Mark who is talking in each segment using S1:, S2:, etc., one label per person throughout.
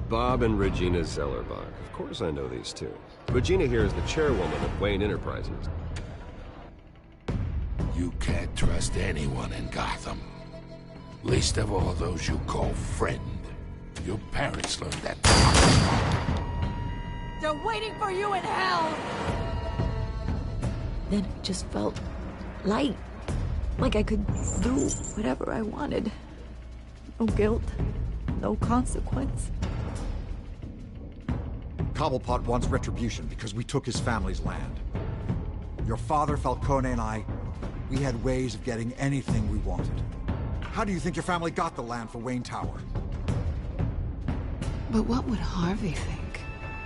S1: Bob and Regina Zellerbach. Of course I know these two. Regina here is the chairwoman of Wayne Enterprises.
S2: You can't trust anyone in Gotham. Least of all those you call friend. Your parents learned that.
S3: They're waiting for you in hell!
S4: Then it just felt light. Like I could do whatever I wanted. No guilt, no consequence.
S5: Cobblepot wants retribution because we took his family's land. Your father, Falcone, and I, we had ways of getting anything we wanted. How do you think your family got the land for Wayne Tower?
S6: But what would Harvey think?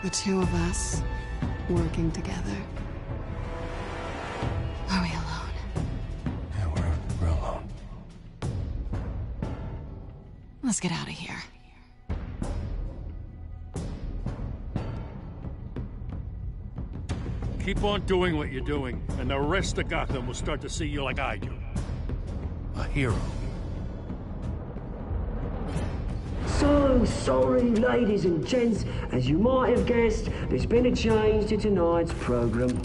S6: The two of us, working together. Are we alone?
S2: Yeah, we're alone.
S6: Let's get out of here.
S7: Keep on doing what you're doing, and the rest of Gotham will start to see you like I do.
S2: A hero.
S8: So sorry, ladies and gents. As you might have guessed, there's been a change to tonight's program.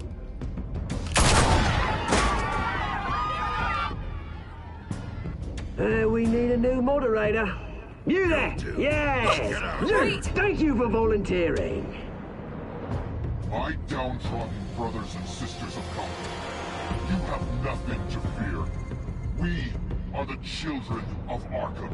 S8: We need a new moderator. You there? Yes!
S3: Wait!
S8: Thank you for volunteering.
S9: My downtrodden brothers and sisters of Gotham, you have nothing to fear. We are the children of Arkham.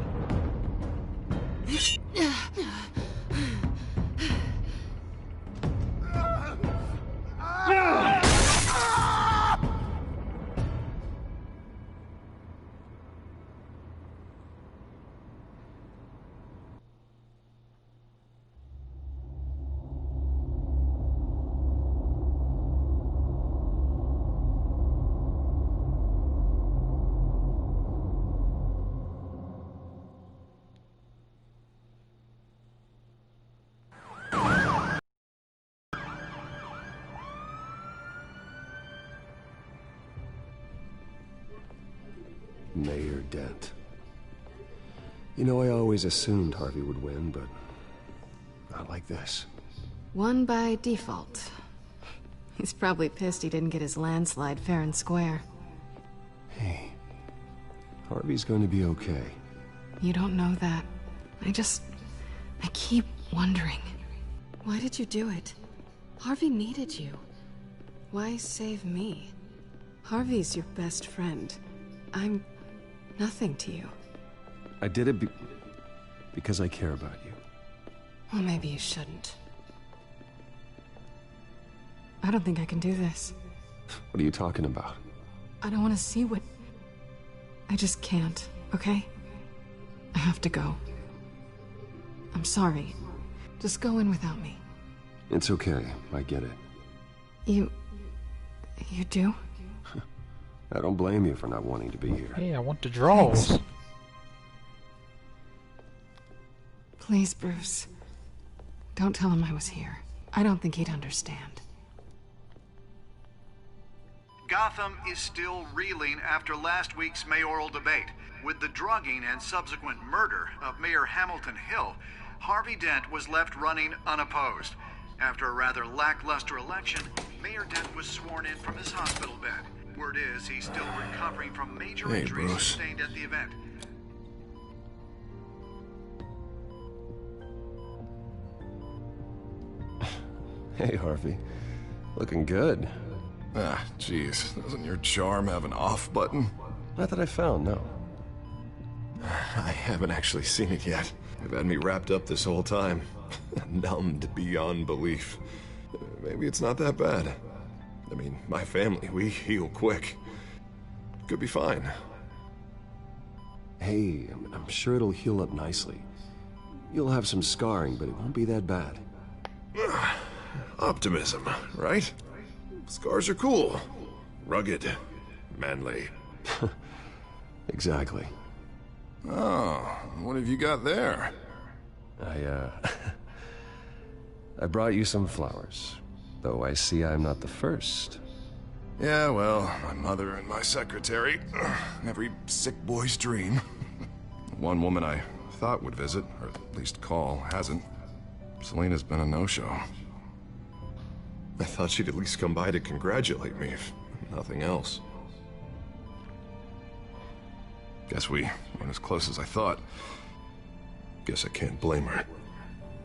S1: Mayor Dent. You know, I always assumed Harvey would win, but not like this.
S6: Won by default. He's probably pissed he didn't get his landslide fair and square.
S1: Hey, Harvey's going to be okay.
S6: You don't know that. I keep wondering. Why did you do it? Harvey needed you. Why save me? Harvey's your best friend. I'm nothing to you.
S1: I did it because I care about you.
S6: Well, maybe you shouldn't. I don't think I can do this.
S1: What are you talking about?
S6: I don't want to see what... I just can't, okay? I have to go. I'm sorry. Just go in without me.
S1: It's okay. I get it.
S6: You do?
S1: I don't blame you for not wanting to be here.
S10: Hey, I want the draws.
S6: Thanks. Please, Bruce. Don't tell him I was here. I don't think he'd understand.
S11: Gotham is still reeling after last week's mayoral debate. With the drugging and subsequent murder of Mayor Hamilton Hill, Harvey Dent was left running unopposed. After a rather lackluster election, Mayor Dent was sworn in from his hospital bed. Word is he's still recovering from major injuries sustained at the event.
S1: Hey, Harvey. Looking good.
S12: Ah, jeez. Doesn't your charm have an off button?
S1: Not that I found, no.
S12: I haven't actually seen it yet. They've had me wrapped up this whole time. Numbed beyond belief. Maybe it's not that bad. I mean, my family, we heal quick. Could be fine.
S1: Hey, I'm sure it'll heal up nicely. You'll have some scarring, but it won't be that bad.
S12: Optimism, right? Scars are cool. Rugged. Manly.
S1: Exactly.
S12: Oh, what have you got there?
S1: I brought you some flowers. Though I see I'm not the first.
S12: Yeah, well, my mother and my secretary. Every sick boy's dream. One woman I thought would visit, or at least call, hasn't. Selena's been a no-show. I thought she'd at least come by to congratulate me, if nothing else. Guess we weren't as close as I thought. Guess I can't blame her.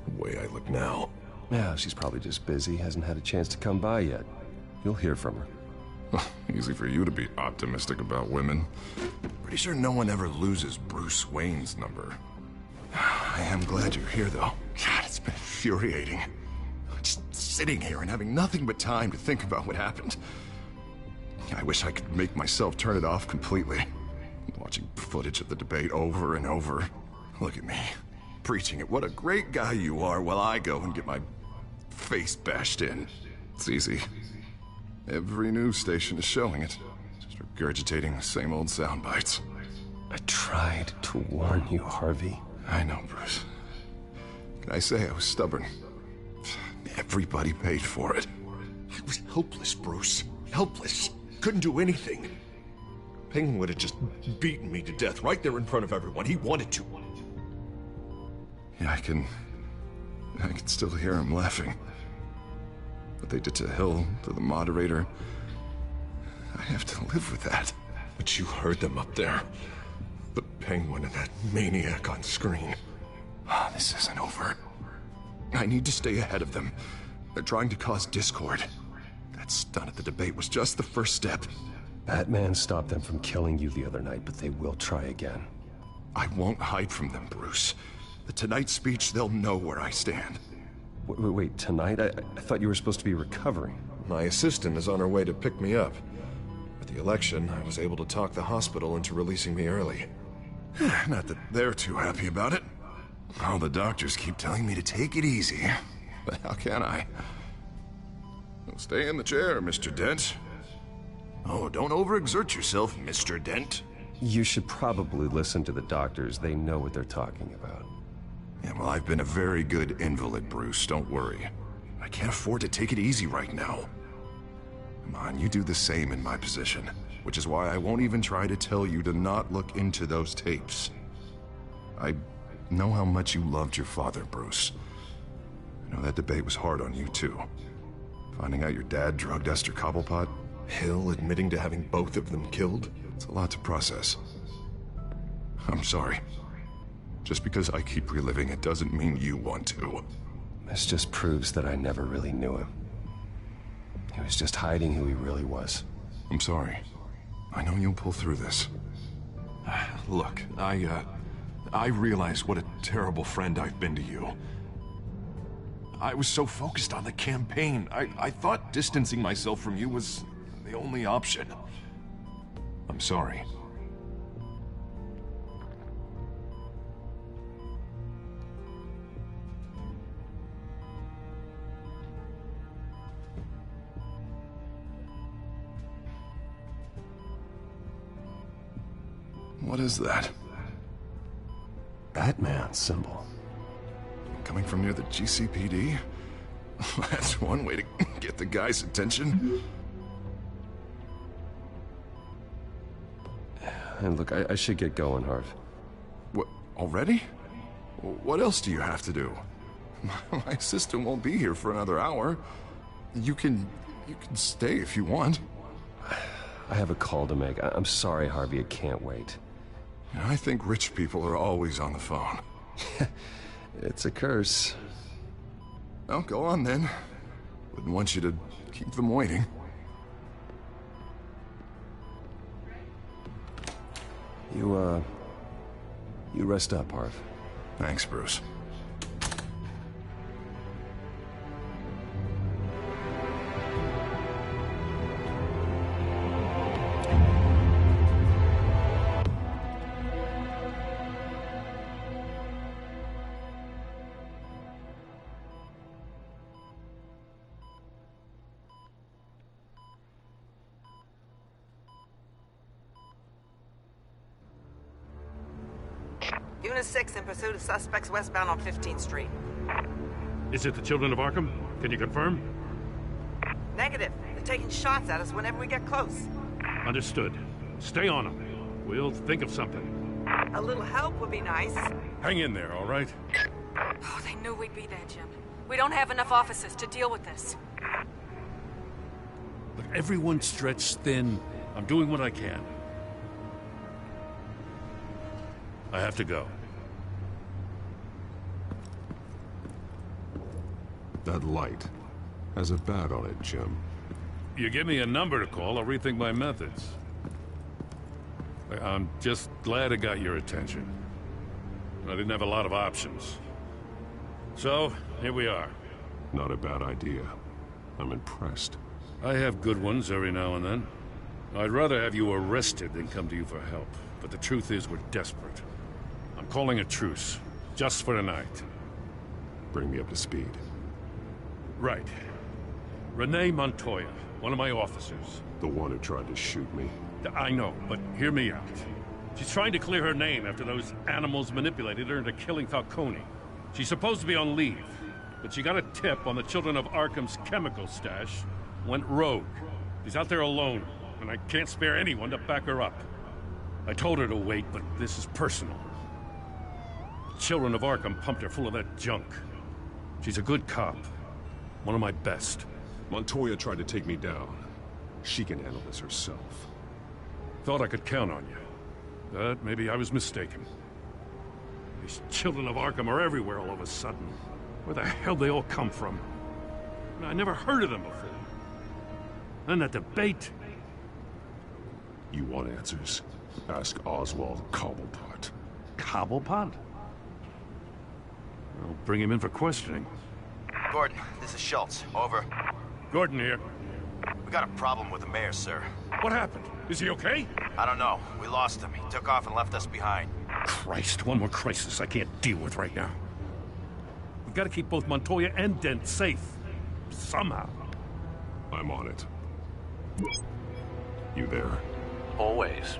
S12: The way I look now.
S1: Yeah, she's probably just busy, hasn't had a chance to come by yet. You'll hear from her.
S12: Easy for you to be optimistic about women. Pretty sure no one ever loses Bruce Wayne's number. I am glad you're here, though. God, it's been infuriating. Just sitting here and having nothing but time to think about what happened. I wish I could make myself turn it off completely. Watching footage of the debate over and over. Look at me, preaching it. What a great guy you are, while I go and get my face bashed in. It's easy. Every news station is showing it. Just regurgitating the same old sound bites.
S1: I tried to warn you, Harvey.
S12: I know, Bruce. Can I say I was stubborn? Everybody paid for it. I was helpless, Bruce. Helpless. Couldn't do anything. Penguin would have just beaten me to death right there in front of everyone. He wanted to. Yeah, I can still hear him laughing. What they did to Hill, to the moderator, I have to live with that. But you heard them up there. The Penguin and that maniac on screen. This isn't over. I need to stay ahead of them. They're trying to cause discord. That stunt at the debate was just the first step.
S1: Batman stopped them from killing you the other night, but they will try again.
S12: I won't hide from them, Bruce. The Tonight speech, they'll know where I stand.
S1: Wait, tonight? I thought you were supposed to be recovering.
S12: My assistant is on her way to pick me up. With the election, I was able to talk the hospital into releasing me early. Not that they're too happy about it. All the doctors keep telling me to take it easy. But how can I? Well, stay in the chair, Mr. Dent. Oh, don't overexert yourself, Mr. Dent.
S1: You should probably listen to the doctors. They know what they're talking about.
S12: Yeah, well, I've been a very good invalid, Bruce. Don't worry. I can't afford to take it easy right now. Come on, you do the same in my position. Which is why I won't even try to tell you to not look into those tapes. I know how much you loved your father, Bruce. I know that debate was hard on you, too. Finding out your dad drugged Esther Cobblepot, Hill admitting to having both of them killed, it's a lot to process. I'm sorry. Just because I keep reliving it doesn't mean you want to.
S1: This just proves that I never really knew him. He was just hiding who he really was.
S12: I'm sorry. I know you'll pull through this. Look, I realize what a terrible friend I've been to you. I was so focused on the campaign. I thought distancing myself from you was the only option. I'm sorry. What is that?
S1: Batman symbol.
S12: Coming from near the GCPD? That's one way to get the guy's attention.
S1: And look, I should get going, Harv.
S12: What, already? What else do you have to do? My assistant won't be here for another hour. You can stay if you want.
S1: I have a call to make. I'm sorry, Harvey, I can't wait.
S12: I think rich people are always on the phone.
S1: It's a curse.
S12: Well, go on then. Wouldn't want you to keep them waiting.
S1: You rest up, Harv.
S12: Thanks, Bruce.
S10: Unit 6 in pursuit of suspects westbound on 15th Street.
S7: Is it the Children of Arkham? Can you confirm?
S10: Negative. They're taking shots at us whenever we get close.
S7: Understood. Stay on them. We'll think of something.
S10: A little help would be nice.
S7: Hang in there, all right?
S3: Oh, they knew we'd be there, Jim. We don't have enough officers to deal with this.
S7: Look, everyone's stretched thin. I'm doing what I can. I have to go.
S1: That light has a bat on it, Jim.
S7: You give me a number to call, I'll rethink my methods. I'm just glad it got your attention. I didn't have a lot of options. So, here we are.
S1: Not a bad idea. I'm impressed.
S7: I have good ones every now and then. I'd rather have you arrested than come to you for help. But the truth is, we're desperate. I'm calling a truce, just for tonight.
S1: Bring me up to speed.
S7: Right. Renee Montoya, one of my officers.
S1: The one who tried to shoot me.
S7: I know, but hear me out. She's trying to clear her name after those animals manipulated her into killing Falcone. She's supposed to be on leave, but she got a tip on the Children of Arkham's chemical stash, went rogue. She's out there alone, and I can't spare anyone to back her up. I told her to wait, but this is personal. The Children of Arkham pumped her full of that junk. She's a good cop. One of my best.
S1: Montoya tried to take me down. She can handle this herself.
S7: Thought I could count on you. But maybe I was mistaken. These Children of Arkham are everywhere all of a sudden. Where the hell they all come from? I never heard of them before. And that debate.
S1: You want answers? Ask Oswald Cobblepot.
S7: Cobblepot? I'll bring him in for questioning.
S13: Gordon, this is Schultz. Over.
S7: Gordon here.
S13: We got a problem with the mayor, sir.
S7: What happened? Is he okay?
S13: I don't know. We lost him. He took off and left us behind.
S7: Christ, one more crisis I can't deal with right now. We've got to keep both Montoya and Dent safe. Somehow.
S1: I'm on it. You there?
S14: Always.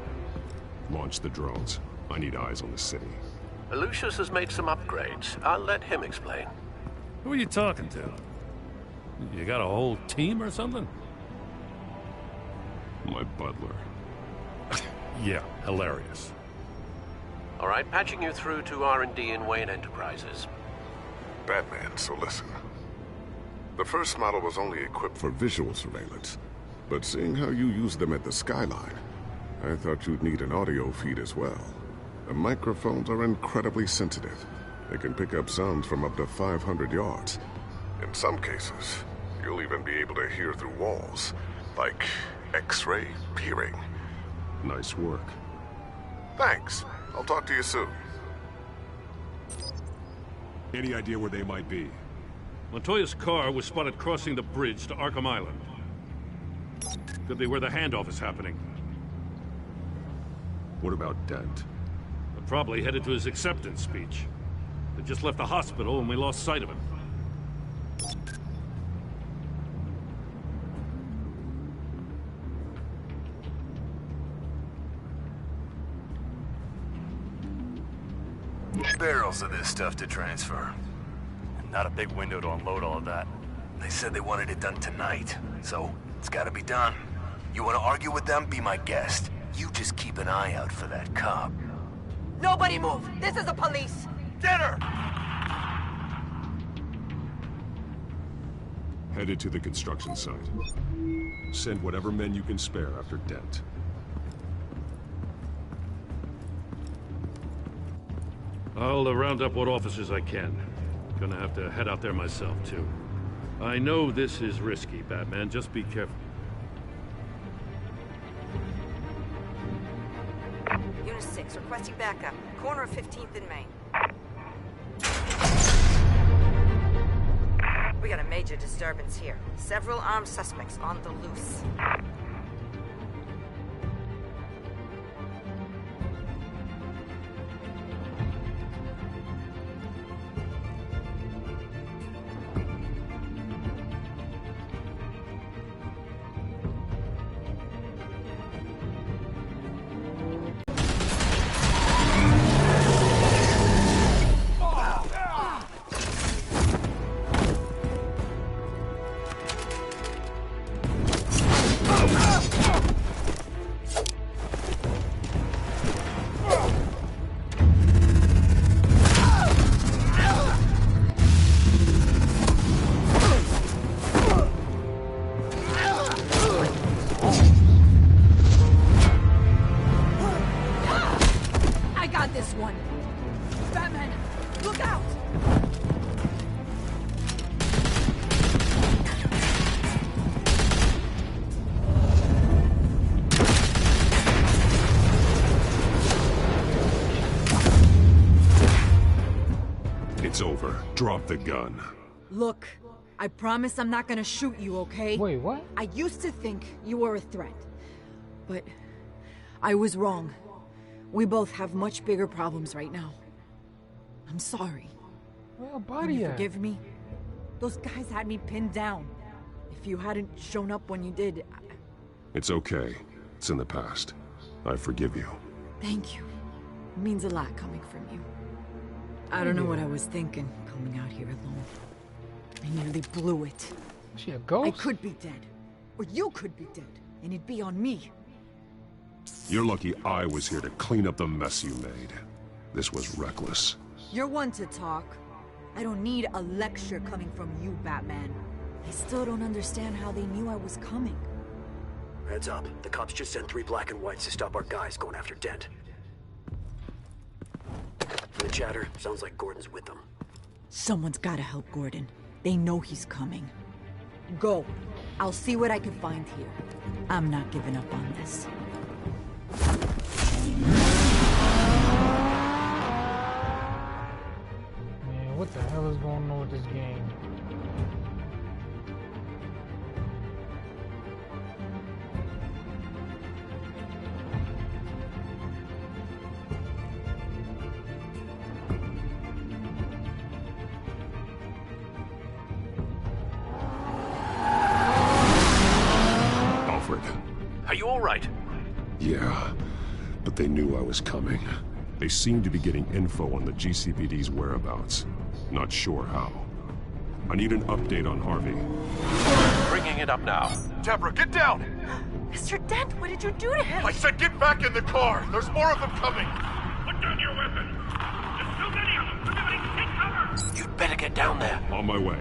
S1: Launch the drones. I need eyes on the city.
S14: Lucius has made some upgrades. I'll let him explain.
S7: Who are you talking to? You got a whole team or something?
S1: My butler.
S7: Yeah, hilarious.
S14: All right, patching you through to R&D in Wayne Enterprises.
S15: Batman, so listen. The first model was only equipped for visual surveillance, but seeing how you use them at the Skyline, I thought you'd need an audio feed as well. The microphones are incredibly sensitive. They can pick up sounds from up to 500 yards. In some cases, you'll even be able to hear through walls, like X-ray peering.
S1: Nice work.
S15: Thanks. I'll talk to you soon.
S1: Any idea where they might be?
S7: Montoya's car was spotted crossing the bridge to Arkham Island. Could be where the handoff is happening.
S1: What about Dent?
S7: They're probably headed to his acceptance speech. They just left the hospital and we lost sight of him.
S13: Barrels of this stuff to transfer.
S16: Not a big window to unload all of that.
S13: They said they wanted it done tonight, so it's gotta be done. You wanna argue with them? Be my guest. You just keep an eye out for that cop.
S3: Nobody move! This is the police!
S13: Get her!
S1: Headed to the construction site. Send whatever men you can spare after Dent.
S7: I'll round up what officers I can. Gonna have to head out there myself, too. I know this is risky, Batman. Just be careful.
S10: Unit 6, requesting backup. Corner of 15th and Main. We got a major disturbance here. Several armed suspects on the loose.
S8: Oh!
S4: I got this one. Batman, look out!
S17: It's over. Drop the gun.
S4: Look, I promise I'm not gonna shoot you, okay?
S18: Wait, what?
S4: I used to think you were a threat, but I was wrong. We both have much bigger problems right now. I'm sorry.
S18: Where your
S4: Can
S18: body
S4: you
S18: at?
S4: forgive me? Those guys had me pinned down. If you hadn't shown up when you did,
S17: It's okay. It's in the past. I forgive you.
S4: thank you. It means a lot coming from you. I don't know what I was thinking, coming out here alone. I nearly blew it.
S18: She a ghost?
S4: I could be dead. Or you could be dead. And it'd be on me.
S17: You're lucky I was here to clean up the mess you made. This was reckless.
S4: You're one to talk. I don't need a lecture coming from you, Batman. I still don't understand how they knew I was coming.
S8: Heads up. The cops just sent 3 black and whites to stop our guys going after Dent. The chatter sounds like Gordon's with them.
S4: Someone's gotta help Gordon. They know he's coming. Go. I'll see what I can find here. I'm not giving up on this.
S18: Man, what the hell is going on with this game?
S17: Alfred.
S14: Are you all right?
S17: Yeah, but they knew I was coming. They seem to be getting info on the GCPD's whereabouts. Not sure how. I need an update on Harvey.
S14: Bringing it up now.
S19: Deborah, get down!
S3: Mr. Dent, what did you do to him?
S19: I said get back in the car! There's more of them coming!
S7: Put down your weapon! There's too many of them! Everybody take cover!
S14: You'd better get down there.
S17: On my way.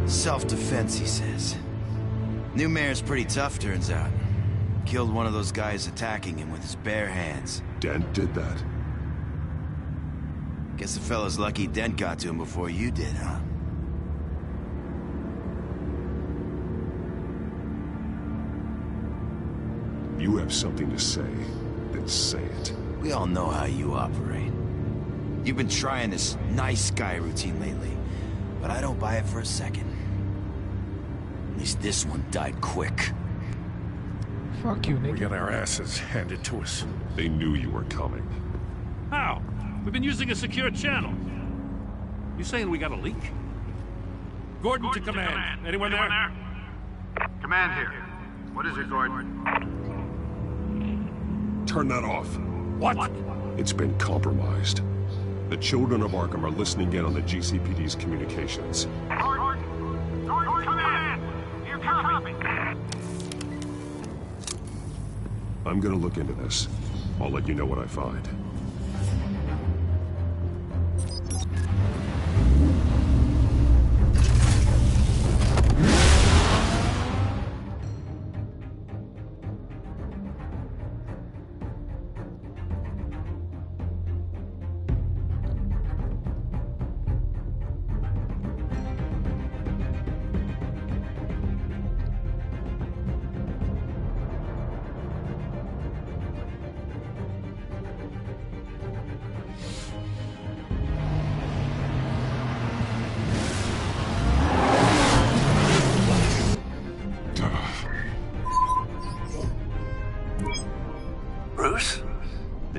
S20: Self-defense, he says. New mayor's pretty tough, turns out. Killed one of those guys attacking him with his bare hands.
S17: Dent did that?
S20: Guess the fella's lucky Dent got to him before you did, huh?
S17: You have something to say, then say it.
S20: We all know how you operate. You've been trying this nice guy routine lately, but I don't buy it for a second. At least this one died quick.
S18: Fuck you, nigga.
S7: We got our asses handed to us.
S17: They knew you were coming.
S7: How? We've been using a secure channel. You saying we got a leak? Gordon to command. Anyone there?
S11: Command here. What is it, Gordon?
S17: Turn that off.
S7: What?
S17: It's been compromised. The children of Arkham are listening in on the GCPD's communications.
S19: Gordon, command! You copy?
S17: I'm gonna look into this. I'll let you know what I find.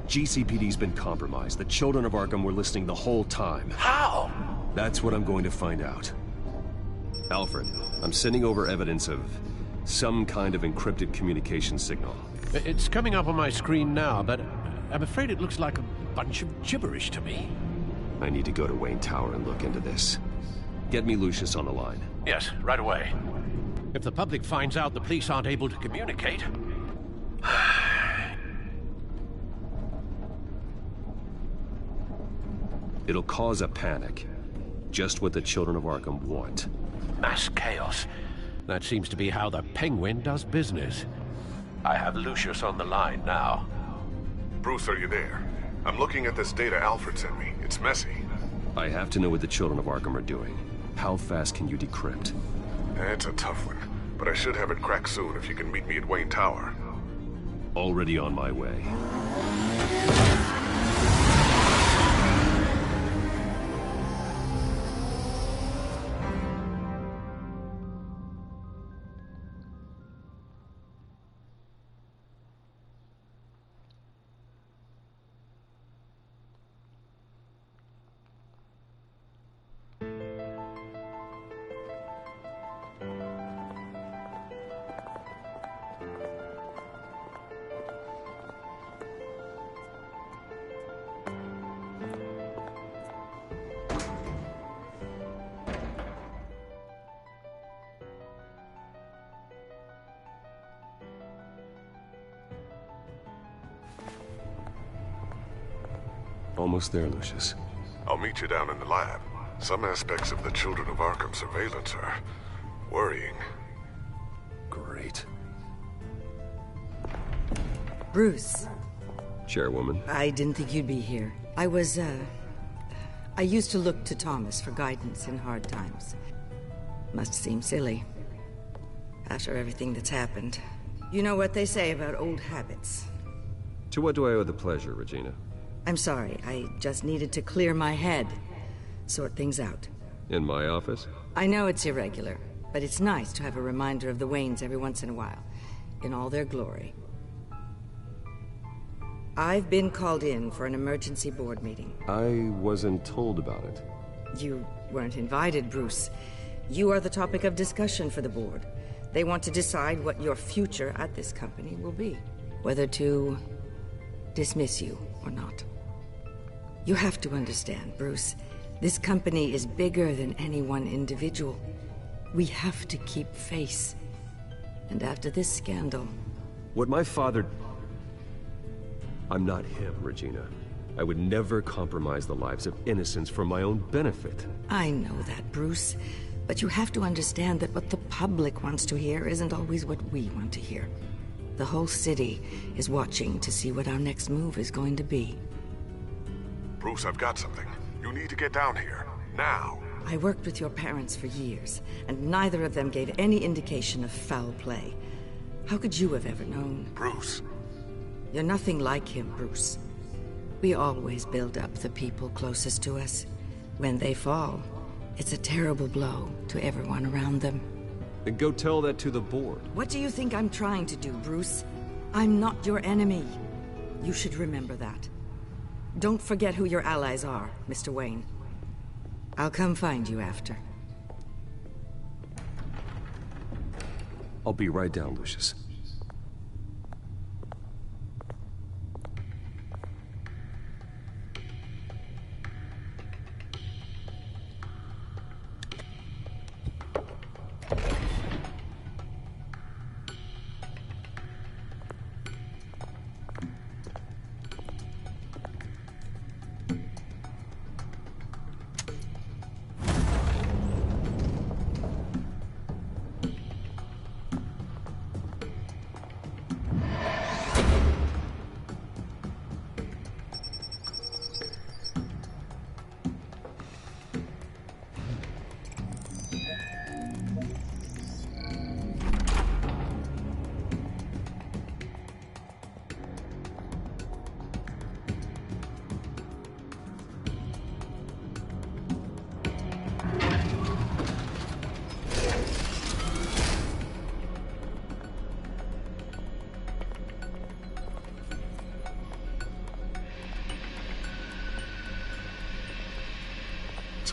S1: GCPD's been compromised. The children of Arkham were listening the whole time.
S14: How?
S1: That's what I'm going to find out. Alfred, I'm sending over evidence of some kind of encrypted communication signal.
S14: It's coming up on my screen now, but I'm afraid it looks like a bunch of gibberish to me.
S1: I need to go to Wayne Tower and look into this. Get me Lucius on the line.
S14: Yes, right away. If the public finds out the police aren't able to communicate...
S1: It'll cause a panic. Just what the children of Arkham want.
S14: Mass chaos. That seems to be how the Penguin does business. I have Lucius on the line now.
S15: Bruce, are you there? I'm looking at this data Alfred sent me. It's messy.
S1: I have to know what the children of Arkham are doing. How fast can you decrypt?
S15: It's a tough one, but I should have it cracked soon if you can meet me at Wayne Tower.
S1: Already on my way. Almost there, Lucius.
S15: I'll meet you down in the lab. Some aspects of the Children of Arkham surveillance are worrying.
S1: Great.
S21: Bruce.
S1: Chairwoman.
S21: I didn't think you'd be here. I used to look to Thomas for guidance in hard times. Must seem silly. After everything that's happened. You know what they say about old habits.
S1: To what do I owe the pleasure, Regina?
S21: I'm sorry, I just needed to clear my head. Sort things out.
S1: In my office?
S21: I know it's irregular, but it's nice to have a reminder of the Waynes every once in a while. In all their glory. I've been called in for an emergency board meeting.
S1: I wasn't told about it.
S21: You weren't invited, Bruce. You are the topic of discussion for the board. They want to decide what your future at this company will be. Whether to dismiss you or not. You have to understand, Bruce. This company is bigger than any one individual. We have to keep face. And after this scandal...
S1: What my father... I'm not him, Regina. I would never compromise the lives of innocents for my own benefit.
S21: I know that, Bruce. But you have to understand that what the public wants to hear isn't always what we want to hear. The whole city is watching to see what our next move is going to be.
S15: Bruce, I've got something. You need to get down here. Now.
S21: I worked with your parents for years, and neither of them gave any indication of foul play. How could you have ever known?
S15: Bruce.
S21: You're nothing like him, Bruce. We always build up the people closest to us. When they fall, it's a terrible blow to everyone around them.
S1: Then go tell that to the board.
S21: What do you think I'm trying to do, Bruce? I'm not your enemy. You should remember that. Don't forget who your allies are, Mr. Wayne. I'll come find you after.
S1: I'll be right down, Lucius.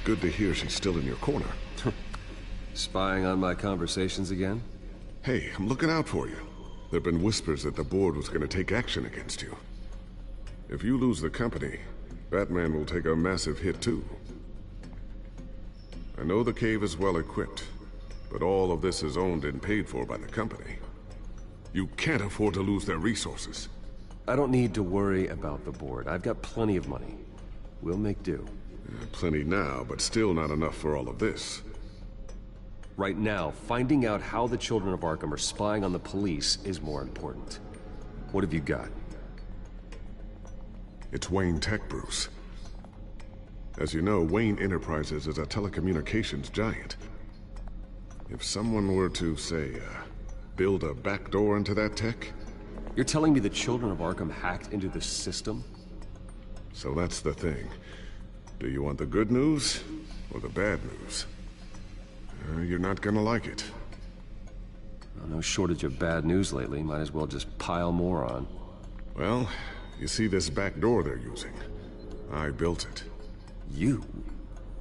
S15: good to hear she's still in your corner.
S1: Spying on my conversations again?
S15: Hey, I'm looking out for you. There have been whispers that the board was going to take action against you. If you lose the company, Batman will take a massive hit too. I know the cave is well equipped, but all of this is owned and paid for by the company. You can't afford to lose their resources.
S1: I don't need to worry about the board. I've got plenty of money. We'll make do.
S15: Plenty now, but still not enough for all of this.
S1: Right now, finding out how the Children of Arkham are spying on the police is more important. What have you got?
S15: It's Wayne Tech, Bruce. As you know, Wayne Enterprises is a telecommunications giant. If someone were to, say, build a backdoor into that tech...
S1: You're telling me the Children of Arkham hacked into the system?
S15: So that's the thing. Do you want the good news or the bad news? You're not gonna like it.
S1: Well, no shortage of bad news lately. Might as well just pile more on.
S15: Well, you see this back door they're using? I built it.
S1: You?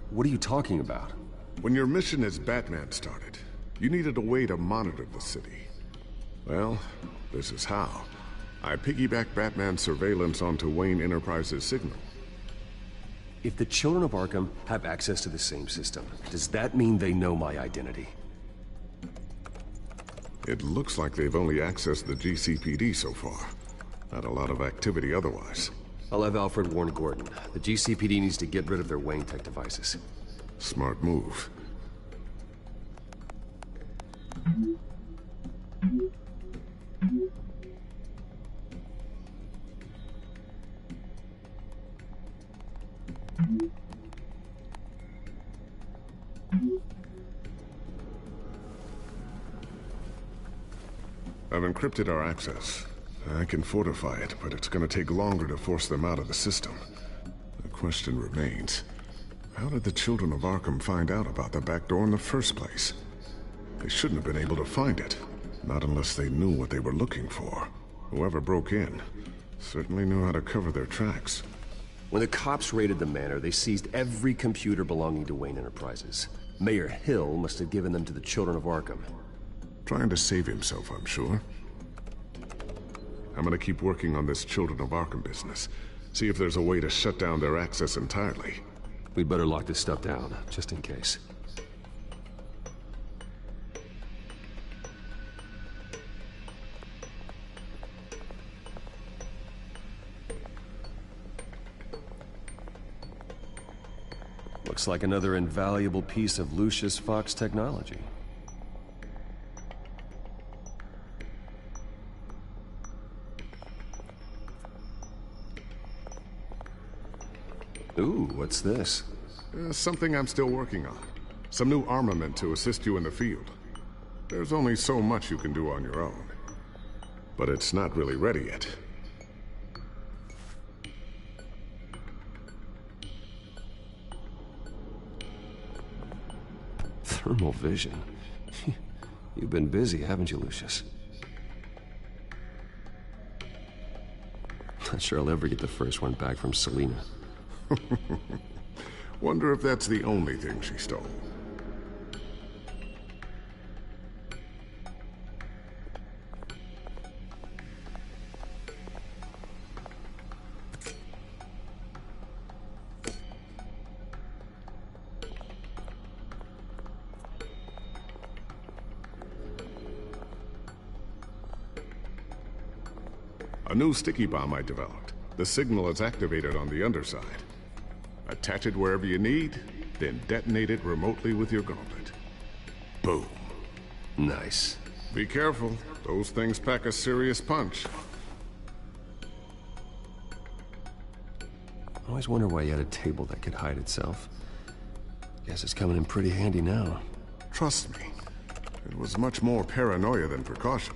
S1: What are you talking about?
S15: When your mission as Batman started, you needed a way to monitor the city. Well, this is how. I piggybacked Batman's surveillance onto Wayne Enterprises' signal.
S1: If the Children of Arkham have access to the same system, does that mean they know my identity?
S15: It looks like they've only accessed the GCPD so far. Not a lot of activity otherwise.
S1: I'll have Alfred warn Gordon. The GCPD needs to get rid of their Wayne Tech devices.
S15: Smart move. I've encrypted our access. I can fortify it, but it's gonna take longer to force them out of the system. The question remains, how did the Children of Arkham find out about the back door in the first place? They shouldn't have been able to find it, not unless they knew what they were looking for. Whoever broke in certainly knew how to cover their tracks.
S1: When the cops raided the manor, they seized every computer belonging to Wayne Enterprises. Mayor Hill must have given them to the Children of Arkham.
S15: Trying to save himself, I'm sure. I'm gonna keep working on this Children of Arkham business. See if there's a way to shut down their access entirely.
S1: We'd better lock this stuff down, just in case. Looks like another invaluable piece of Lucius Fox technology. Ooh, what's this?
S15: Something I'm still working on. Some new armament to assist you in the field. There's only so much you can do on your own. But it's not really ready yet.
S1: Thermal vision. You've been busy, haven't you, Lucius? Not sure I'll ever get the first one back from Selina.
S15: Wonder if that's the only thing she stole. A new sticky bomb I developed. The signal is activated on the underside. Attach it wherever you need, then detonate it remotely with your gauntlet. Boom.
S1: Nice.
S15: Be careful. Those things pack a serious punch.
S1: I always wonder why you had a table that could hide itself. Guess it's coming in pretty handy now.
S15: Trust me. It was much more paranoia than precaution.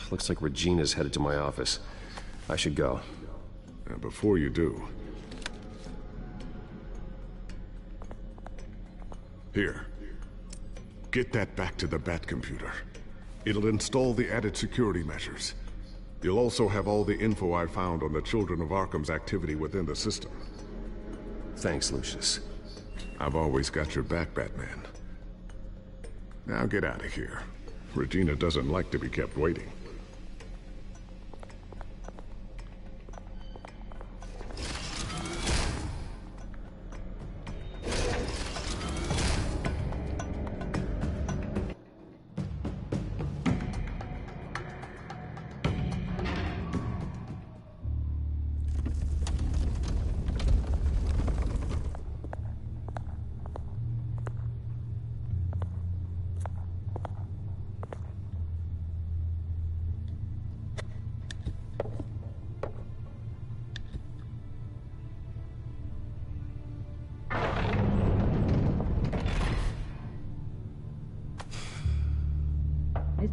S1: Looks like Regina's headed to my office. I should go.
S15: Before you do... Here. Get that back to the Bat computer. It'll install the added security measures. You'll also have all the info I found on the Children of Arkham's activity within the system.
S1: Thanks, Lucius.
S15: I've always got your back, Batman. Now get out of here. Regina doesn't like to be kept waiting.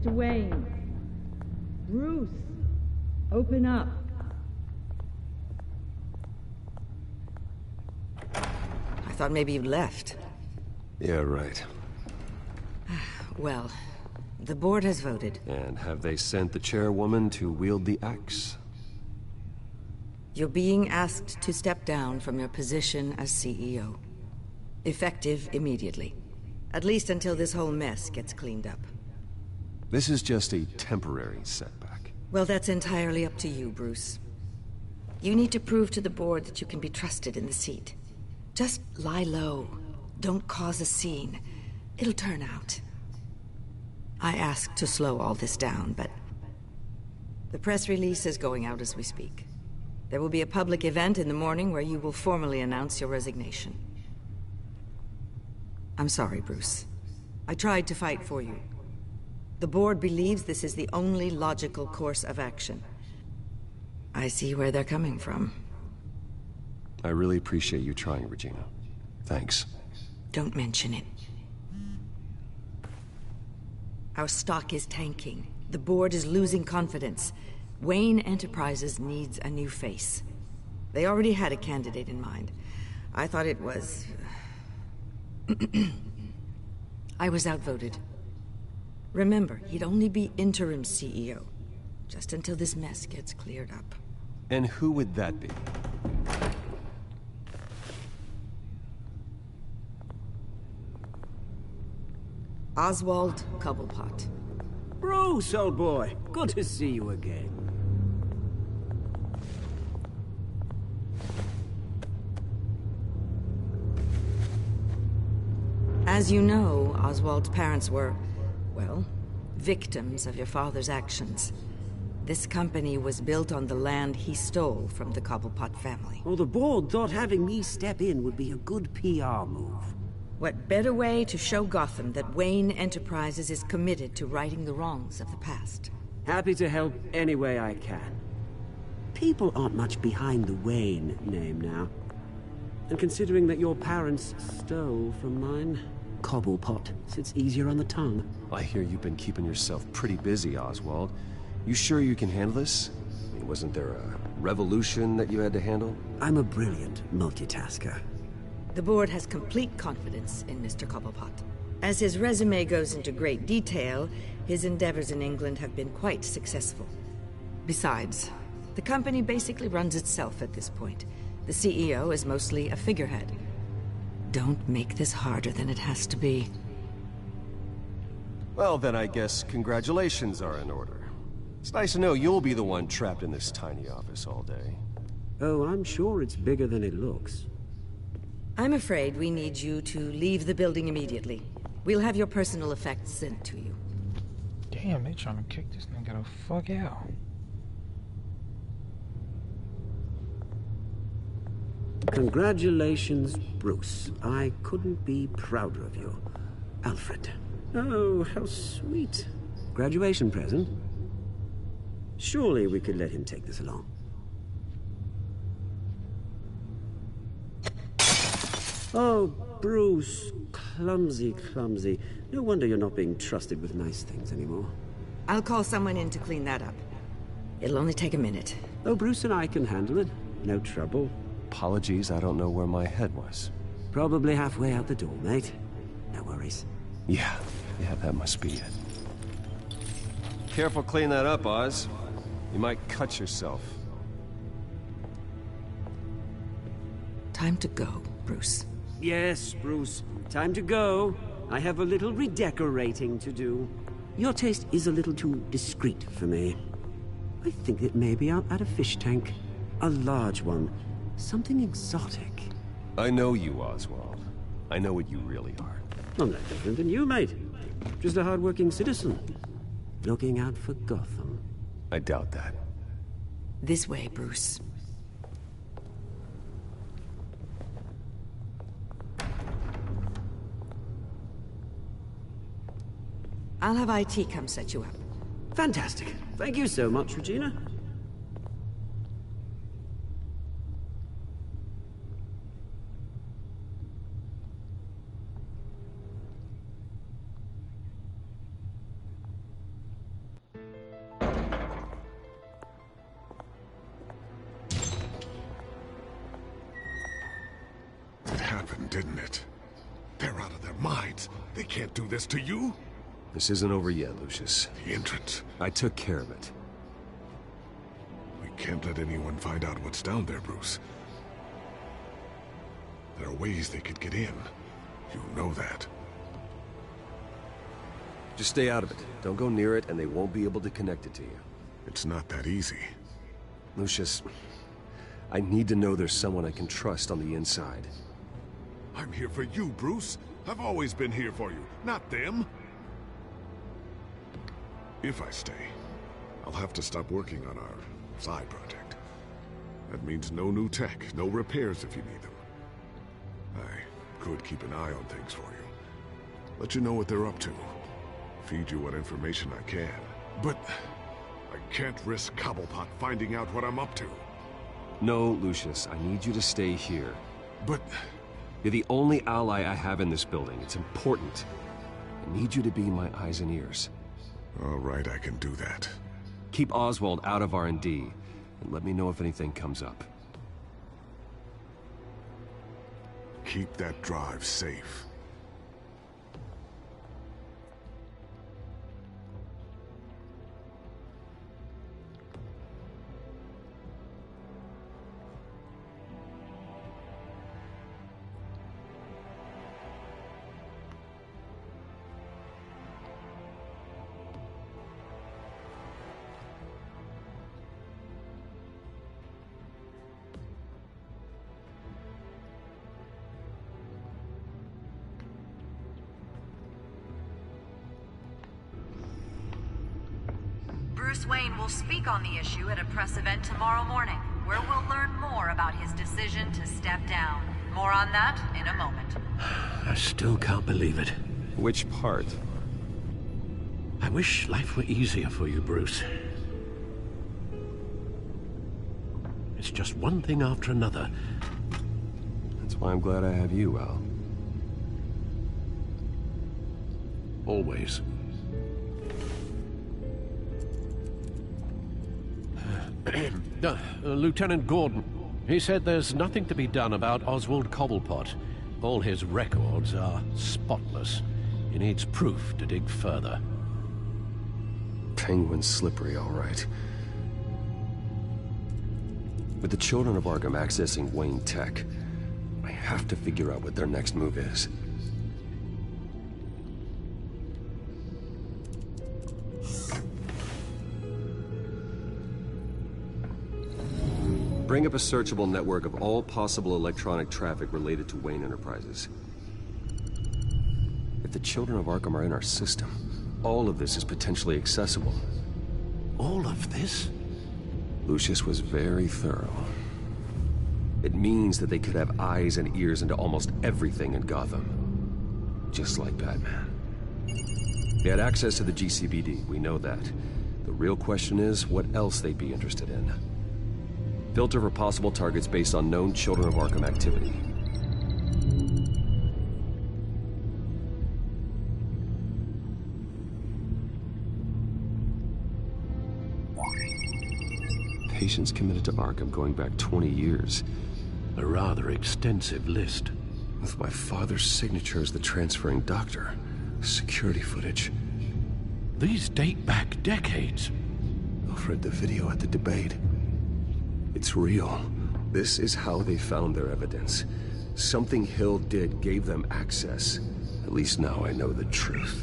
S21: Mr. Wayne. Bruce. Open up. I thought maybe you'd left.
S1: Yeah, right.
S21: Well, the board has voted.
S1: And have they sent the chairwoman to wield the axe?
S21: You're being asked to step down from your position as CEO. Effective immediately. At least until this whole mess gets cleaned up.
S1: This is just a temporary setback.
S21: Well, that's entirely up to you, Bruce. You need to prove to the board that you can be trusted in the seat. Just lie low. Don't cause a scene. It'll turn out. I asked to slow all this down, but the press release is going out as we speak. There will be a public event in the morning where you will formally announce your resignation. I'm sorry, Bruce. I tried to fight for you. The board believes this is the only logical course of action. I see where they're coming from.
S1: I really appreciate you trying, Regina. Thanks.
S21: Don't mention it. Our stock is tanking. The board is losing confidence. Wayne Enterprises needs a new face. They already had a candidate in mind. I thought it was... I was outvoted. Remember, he'd only be interim CEO, just until this mess gets cleared up.
S1: And who would that be?
S21: Oswald Cobblepot.
S5: Bruce, old boy. Good to see you again.
S21: As you know, Oswald's parents were, well, victims of your father's actions. This company was built on the land he stole from the Cobblepot family.
S5: Well, the board thought having me step in would be a good PR move.
S21: What better way to show Gotham that Wayne Enterprises is committed to righting the wrongs of the past?
S5: Happy to help any way I can. People aren't much behind the Wayne name now. And considering that your parents stole from mine, Cobblepot sits easier on the tongue.
S1: I hear you've been keeping yourself pretty busy, Oswald. You sure you can handle this? I mean, wasn't there a revolution that you had to handle?
S5: I'm a brilliant multitasker.
S21: The board has complete confidence in Mr. Cobblepot. As his resume goes into great detail, his endeavors in England have been quite successful. Besides, the company basically runs itself at this point. The CEO is mostly a figurehead. Don't make this harder than it has to be.
S1: Well, then I guess congratulations are in order. It's nice to know you'll be the one trapped in this tiny office all day.
S5: Oh, I'm sure it's bigger than it looks.
S21: I'm afraid we need you to leave the building immediately. We'll have your personal effects sent to you.
S18: Damn, they trying to kick this nigga the fuck out.
S5: Congratulations, Bruce. I couldn't be prouder of you. Alfred. Oh, how sweet. Graduation present? Surely we could let him take this along. Oh, Bruce. Clumsy, clumsy. No wonder you're not being trusted with nice things anymore.
S21: I'll call someone in to clean that up. It'll only take a minute.
S5: Oh, Bruce and I can handle it. No trouble.
S1: Apologies, I don't know where my head was.
S5: Probably halfway out the door, mate. No worries.
S1: Yeah, that must be it. Careful cleaning that up, Oz. You might cut yourself.
S21: Time to go, Bruce.
S5: Yes, Bruce. Time to go. I have a little redecorating to do. Your taste is a little too discreet for me. I think that maybe I'll add a fish tank. A large one. Something exotic.
S1: I know you, Oswald. I know what you really are.
S5: I'm no different than you, mate. Just a hard-working citizen. Looking out for Gotham.
S1: I doubt that.
S21: This way, Bruce. I'll have IT come set you up.
S5: Fantastic. Thank you so much, Regina.
S15: It happened, didn't it? They're out of their minds. They can't do this to you.
S1: This isn't over yet, Lucius.
S15: The entrance.
S1: I took care of it.
S15: We can't let anyone find out what's down there, Bruce. There are ways they could get in. You know that.
S1: Just stay out of it. Don't go near it, and they won't be able to connect it to you.
S15: It's not that easy.
S1: Lucius, I need to know there's someone I can trust on the inside.
S15: I'm here for you, Bruce. I've always been here for you, not them. If I stay, I'll have to stop working on our side project. That means no new tech, no repairs if you need them. I could keep an eye on things for you. Let you know what they're up to. Feed you what information I can. But I can't risk Cobblepot finding out what I'm up to.
S1: No, Lucius, I need you to stay here.
S15: But...
S1: You're the only ally I have in this building. It's important. I need you to be my eyes and ears.
S15: All right, I can do that.
S1: Keep Oswald out of R&D, and let me know if anything comes up.
S15: Keep that drive safe.
S3: Bruce Wayne will speak on the issue at a press event tomorrow morning, where we'll learn more about his decision to step down. More on that in a moment.
S14: I still can't believe it.
S1: Which part?
S14: I wish life were easier for you, Bruce. It's just one thing after another.
S1: That's why I'm glad I have you, Al.
S14: Always. Lieutenant Gordon, he said there's nothing to be done about Oswald Cobblepot. All his records are spotless. He needs proof to dig further.
S1: Penguin's slippery, all right. With the children of Arkham accessing Wayne Tech, I have to figure out what their next move is. Bring up a searchable network of all possible electronic traffic related to Wayne Enterprises. If the children of Arkham are in our system, all of this is potentially accessible.
S14: All of this?
S1: Lucius was very thorough. It means that they could have eyes and ears into almost everything in Gotham. Just like Batman. They had access to the GCPD, we know that. The real question is, what else they'd be interested in. Filter for possible targets based on known Children of Arkham activity. Patients committed to Arkham going back 20 years.
S14: A rather extensive list.
S1: With my father's signature as the transferring doctor. Security footage.
S14: These date back decades.
S1: I've read the video at the debate. It's real. This is how they found their evidence. Something Hill did gave them access. At least now I know the truth.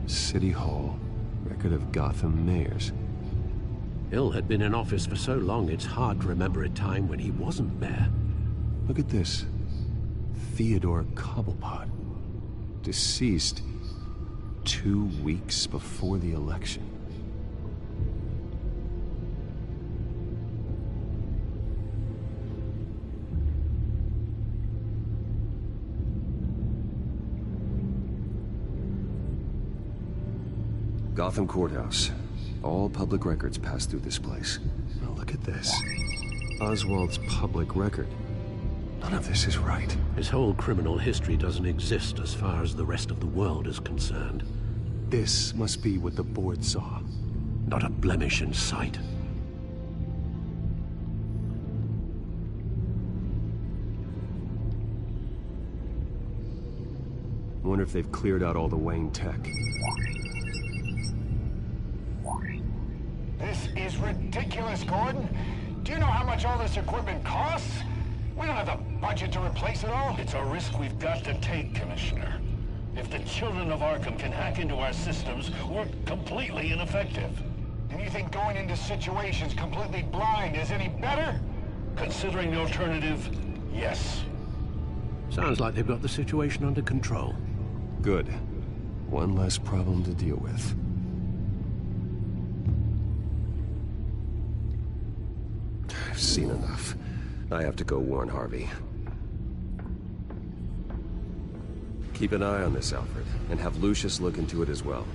S1: City Hall. Record of Gotham mayors.
S14: Hill had been in office for so long, it's hard to remember a time when he wasn't mayor.
S1: Look at this. Theodore Cobblepot. Deceased 2 weeks before the election. Gotham Courthouse. All public records pass through this place. Now look at this. Oswald's public record. None of this is right.
S14: His whole criminal history doesn't exist as far as the rest of the world is concerned.
S1: This must be what the board saw.
S14: Not a blemish in sight.
S1: I wonder if they've cleared out all the Wayne tech.
S19: This is ridiculous, Gordon. Do you know how much all this equipment costs? We don't have the budget to replace it all.
S2: It's a risk we've got to take, Commissioner. If the children of Arkham can hack into our systems, we're completely ineffective.
S19: And you think going into situations completely blind is any better?
S2: Considering the alternative, yes.
S14: Sounds like they've got the situation under control.
S1: Good. One less problem to deal with. I've seen enough. I have to go warn Harvey. Keep an eye on this, Alfred, and have Lucius look into it as well.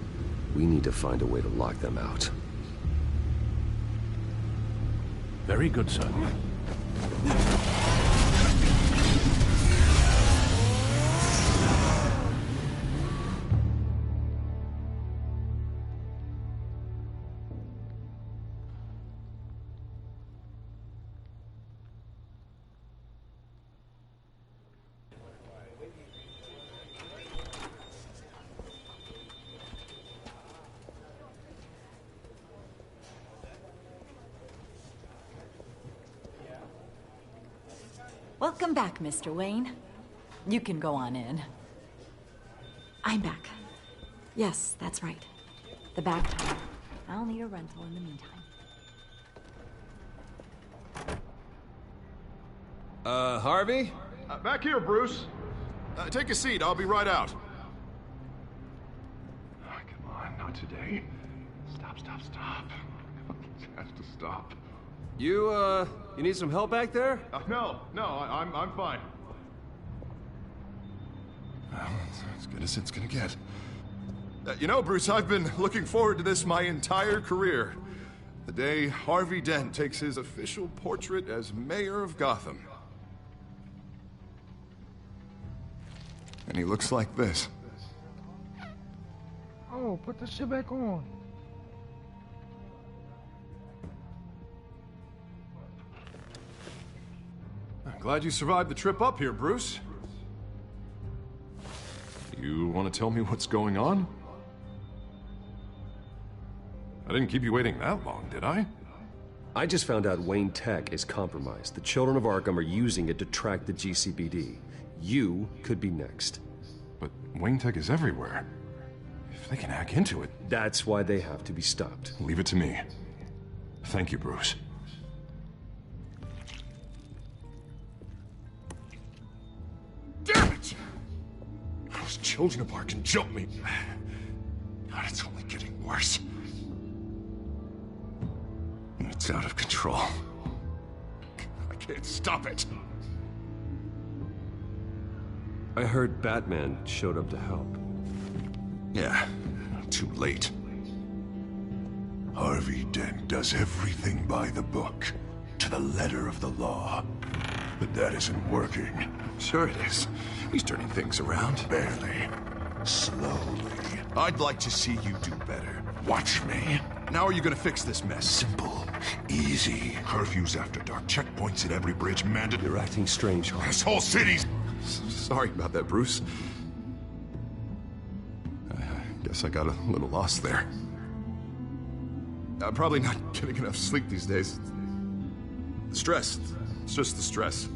S1: We need to find a way to lock them out.
S14: Very good, sir.
S4: Welcome back, Mr. Wayne. You can go on in. I'm back. Yes, that's right. The back tire. I'll need a rental in the meantime.
S12: Harvey?
S19: Back here, Bruce.
S12: Take a seat, I'll be right out.
S15: Oh, come on, not today. Stop. It has to stop.
S1: You need some help back there?
S12: No, I'm fine. Well, it's as good as it's gonna get. You know, Bruce, I've been looking forward to this my entire career. The day Harvey Dent takes his official portrait as mayor of Gotham. And he looks like this.
S18: Oh, put the shit back on.
S12: I'm glad you survived the trip up here, Bruce. You want to tell me what's going on? I didn't keep you waiting that long, did I?
S1: I just found out Wayne Tech is compromised. The children of Arkham are using it to track the GCPD. You could be next.
S12: But Wayne Tech is everywhere. If they can hack into it...
S1: That's why they have to be stopped.
S12: Leave it to me. Thank you, Bruce. Damn it! Those children of Arkham jumped me. God, it's only getting worse. It's out of control. I can't stop it.
S1: I heard Batman showed up to help.
S12: Yeah, too late.
S22: Harvey Dent does everything by the book, to the letter of the law. But that isn't working.
S12: Sure it is. He's turning things around.
S22: Barely. slowly.
S20: I'd like to see you do better.
S22: Watch me.
S20: Now are you gonna fix this mess?
S22: Simple. Easy. Curfews after dark. Checkpoints at every bridge. Mandatory.
S1: You're acting strange, Harvey.
S22: This whole city's...
S20: Sorry about that, Bruce. I guess I got a little lost there. I'm probably not getting enough sleep these days. The stress. It's just the stress.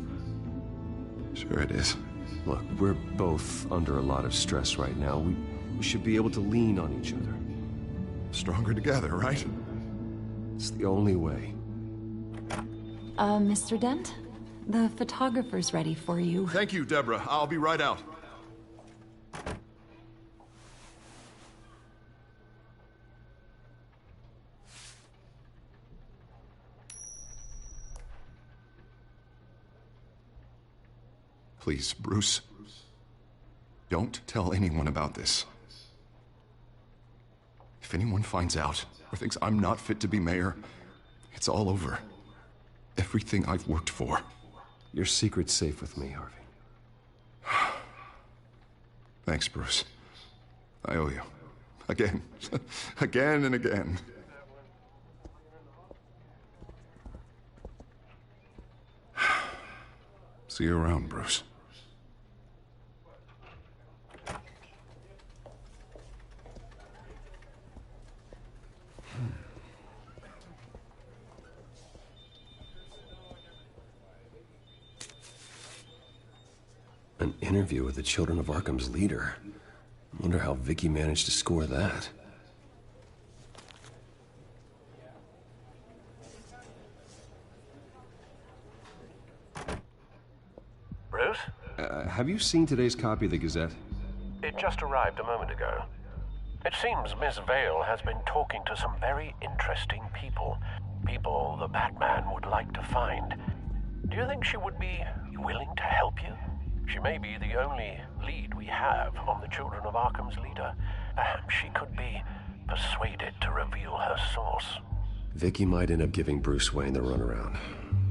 S1: Sure it is. Look, we're both under a lot of stress right now. We should be able to lean on each other.
S20: Stronger together, right?
S1: It's the only way.
S4: Mr. Dent? The photographer's ready for you.
S20: Thank you, Deborah. I'll be right out. Please, Bruce. Don't tell anyone about this. If anyone finds out or thinks I'm not fit to be mayor, it's all over. Everything I've worked for.
S1: Your secret's safe with me, Harvey.
S20: Thanks, Bruce. I owe you. Again. Again and again. See you around, Bruce.
S1: An interview with the Children of Arkham's leader. I wonder how Vicky managed to score that.
S14: Bruce?
S1: Have you seen today's copy of the Gazette?
S14: It just arrived a moment ago. It seems Miss Vale has been talking to some very interesting people. People the Batman would like to find. Do you think she would be willing to help you? She may be the only lead we have on the Children of Arkham's leader. Perhaps she could be persuaded to reveal her source.
S1: Vicky might end up giving Bruce Wayne the runaround.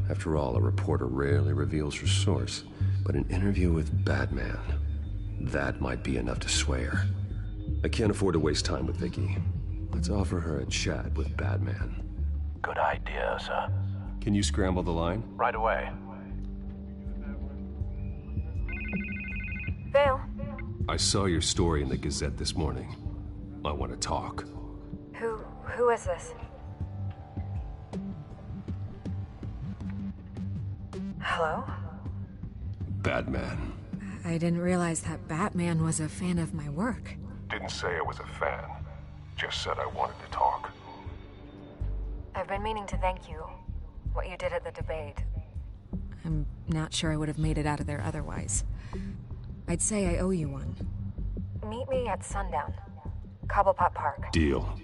S1: After all, a reporter rarely reveals her source. But an interview with Batman, that might be enough to sway her. I can't afford to waste time with Vicky. Let's offer her a chat with Batman.
S14: Good idea, sir.
S1: Can you scramble the line?
S14: Right away.
S6: Vale.
S1: I saw your story in the Gazette this morning. I want to talk.
S6: Who is this? Hello?
S1: Batman.
S6: I didn't realize that Batman was a fan of my work.
S15: Didn't say I was a fan. Just said I wanted to talk.
S6: I've been meaning to thank you. What you did at the debate. I'm not sure I would have made it out of there otherwise. I'd say I owe you one. Meet me at sundown. Cobblepot Park.
S1: Deal.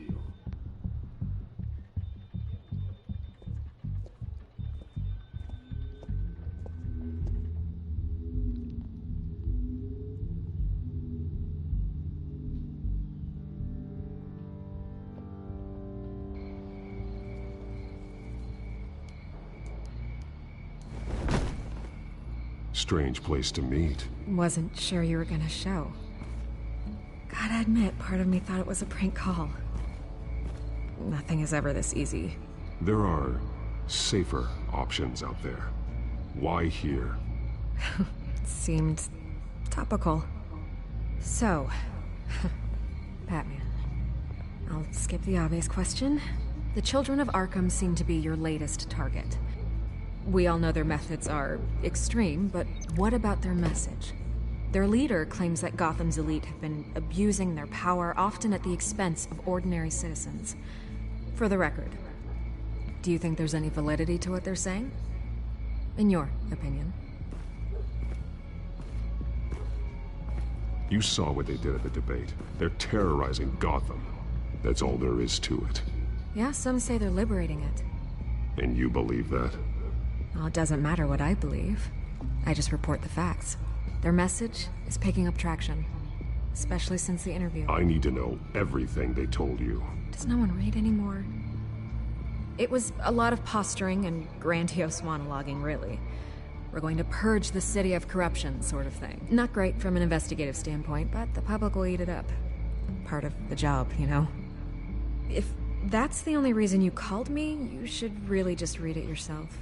S17: Strange place to meet.
S6: Wasn't sure you were gonna show. Gotta admit, part of me thought it was a prank call. Nothing is ever this easy.
S17: There are safer options out there. Why here?
S6: It seemed topical. So, Batman. I'll skip the obvious question. The Children of Arkham seem to be your latest target. We all know their methods are extreme, but what about their message? Their leader claims that Gotham's elite have been abusing their power, often at the expense of ordinary citizens. For the record, do you think there's any validity to what they're saying? In your opinion?
S17: You saw what they did at the debate. They're terrorizing Gotham. That's all there is to it.
S6: Yeah, some say they're liberating it.
S17: And you believe that?
S6: Well, it doesn't matter what I believe. I just report the facts. Their message is picking up traction, especially since the interview.
S17: I need to know everything they told you.
S6: Does no one read anymore? It was a lot of posturing and grandiose monologuing, really. We're going to purge the city of corruption, sort of thing. Not great from an investigative standpoint, but the public will eat it up. Part of the job, you know? If that's the only reason you called me, you should really just read it yourself.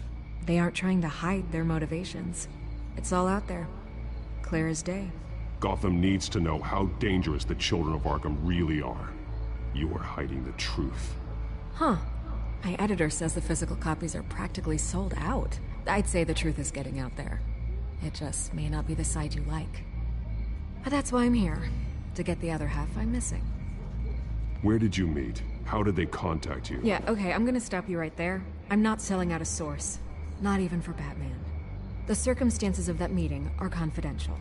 S6: They aren't trying to hide their motivations. It's all out there. Clear as day.
S17: Gotham needs to know how dangerous the children of Arkham really are. You are hiding the truth.
S6: Huh. My editor says the physical copies are practically sold out. I'd say the truth is getting out there. It just may not be the side you like. But that's why I'm here. To get the other half I'm missing.
S17: Where did you meet? How did they contact you?
S6: Yeah, okay, I'm gonna stop you right there. I'm not selling out a source. Not even for Batman. The circumstances of that meeting are confidential.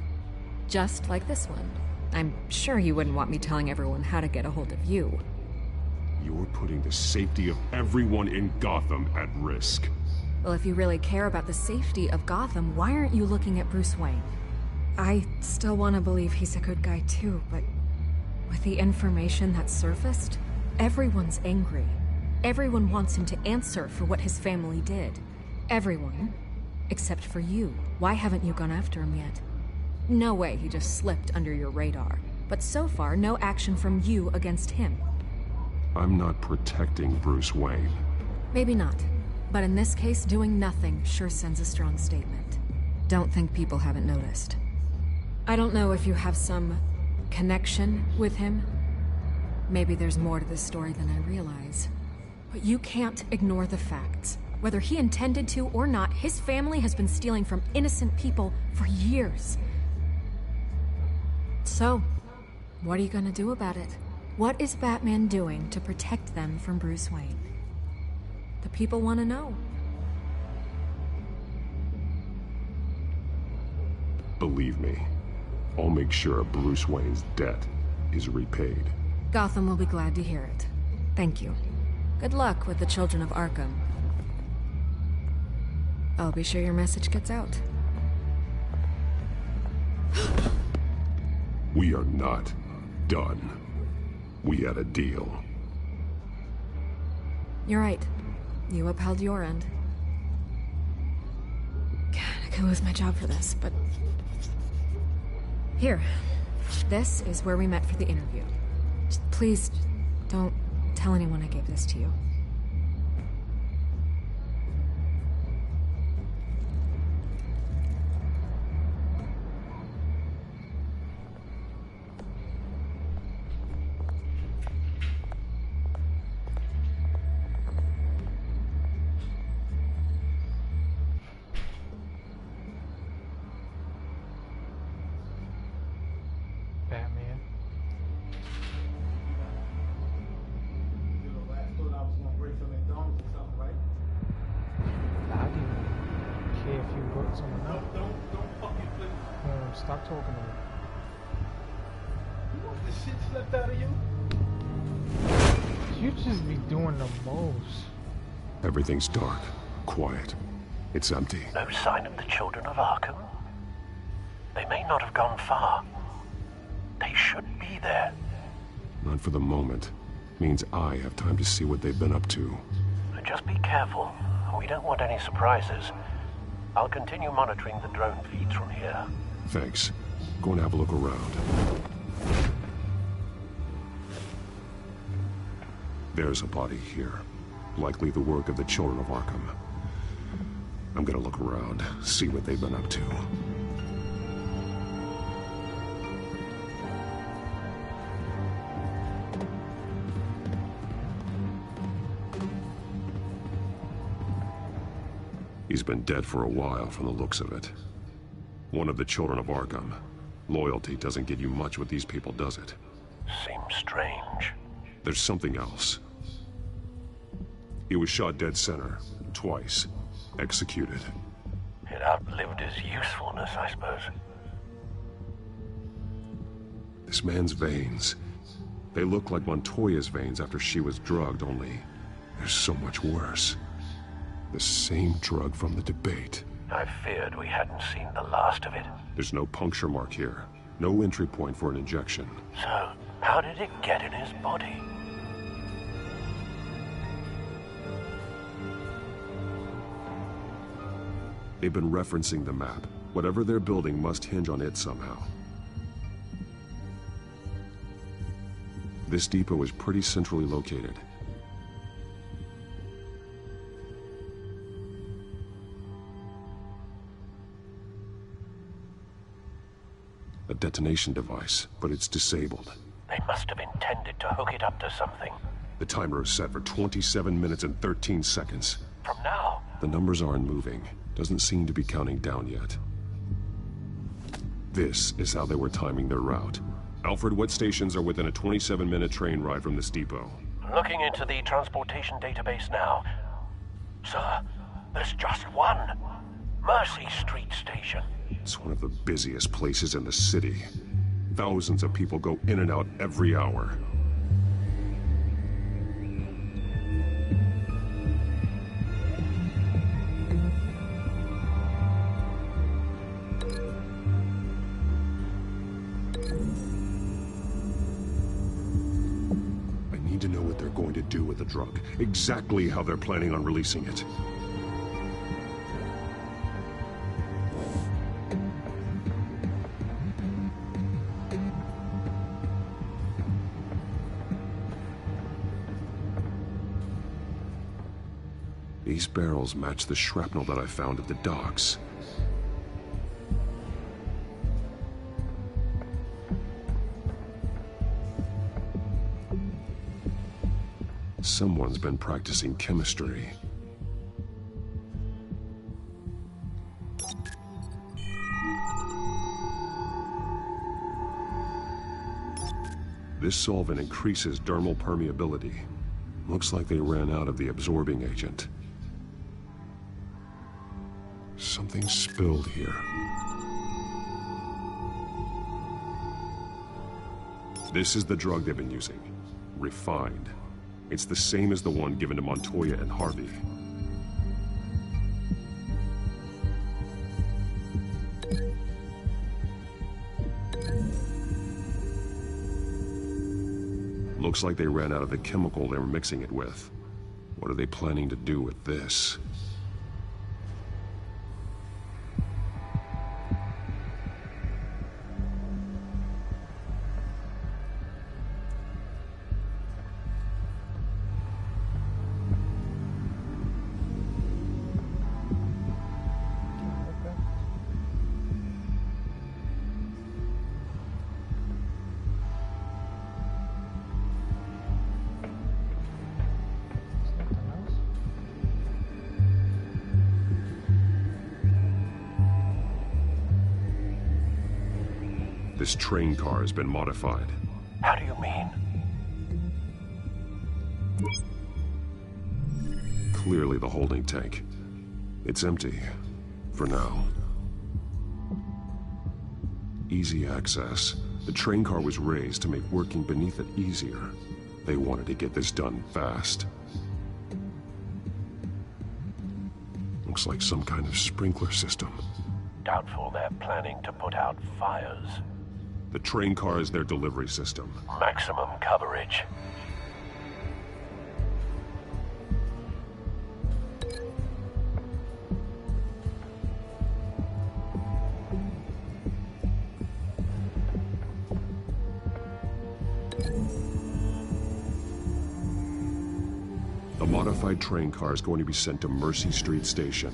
S6: Just like this one. I'm sure you wouldn't want me telling everyone how to get a hold of you.
S17: You're putting the safety of everyone in Gotham at risk.
S6: Well, if you really care about the safety of Gotham, why aren't you looking at Bruce Wayne? I still want to believe he's a good guy too, but with the information that surfaced, everyone's angry. Everyone wants him to answer for what his family did. Everyone. Except for you. Why haven't you gone after him yet? No way he just slipped under your radar. But so far, no action from you against him.
S17: I'm not protecting Bruce Wayne.
S6: Maybe not. But in this case, doing nothing sure sends a strong statement. Don't think people haven't noticed. I don't know if you have some connection with him. Maybe there's more to this story than I realize. But you can't ignore the facts. Whether he intended to or not, his family has been stealing from innocent people for years. So, what are you gonna do about it? What is Batman doing to protect them from Bruce Wayne? The people want to know.
S17: Believe me, I'll make sure Bruce Wayne's debt is repaid.
S6: Gotham will be glad to hear it. Thank you. Good luck with the children of Arkham. I'll be sure your message gets out.
S17: We are not done. We had a deal.
S6: You're right. You upheld your end. God, I could lose my job for this, but... Here. This is where we met for the interview. Just please, don't tell anyone I gave this to you.
S18: Batman. I didn't care if you brought someone up. Don't fucking flip. Stop talking to me. You want the shit slipped out of you? You just be doing the most.
S17: Everything's dark, quiet. It's empty.
S14: No sign of the children of Arkham? They may not have gone far. They should be there.
S17: Not for the moment. Means I have time to see what they've been up to.
S14: Just be careful. We don't want any surprises. I'll continue monitoring the drone feeds from here.
S17: Thanks. Go and have a look around. There's a body here. Likely the work of the children of Arkham. I'm gonna look around, see what they've been up to. He's been dead for a while from the looks of it. One of the children of Arkham. Loyalty doesn't get you much with these people, does it?
S14: Seems strange.
S17: There's something else. He was shot dead center, twice. Executed.
S14: It outlived his usefulness, I suppose.
S17: This man's veins. They look like Montoya's veins after she was drugged, only they're so much worse. The same drug from the debate.
S14: I feared we hadn't seen the last of it.
S17: There's no puncture mark here. No entry point for an injection.
S14: So, how did it get in his body?
S17: They've been referencing the map. Whatever they're building must hinge on it somehow. This depot is pretty centrally located. A detonation device, but it's disabled.
S14: They must have intended to hook it up to something.
S17: The timer is set for 27 minutes and 13 seconds.
S14: From now?
S17: The numbers aren't moving. Doesn't seem to be counting down yet. This is how they were timing their route. Alfred, what stations are within a 27-minute train ride from this depot?
S14: Looking into the transportation database now. Sir, there's just one. Mercy Street Station.
S17: It's one of the busiest places in the city. Thousands of people go in and out every hour. I need to know what they're going to do with the drug. Exactly how they're planning on releasing it. These barrels match the shrapnel that I found at the docks. Someone's been practicing chemistry. This solvent increases dermal permeability. Looks like they ran out of the absorbing agent. Something spilled here. This is the drug they've been using. Refined. It's the same as the one given to Montoya and Harvey. Looks like they ran out of the chemical they were mixing it with. What are they planning to do with this? This train car has been modified.
S14: How do you mean?
S17: Clearly the holding tank. It's empty. For now. Easy access. The train car was raised to make working beneath it easier. They wanted to get this done fast. Looks like some kind of sprinkler system.
S14: Doubtful they're planning to put out fires.
S17: The train car is their delivery system.
S14: Maximum coverage.
S17: The modified train car is going to be sent to Mercy Street Station.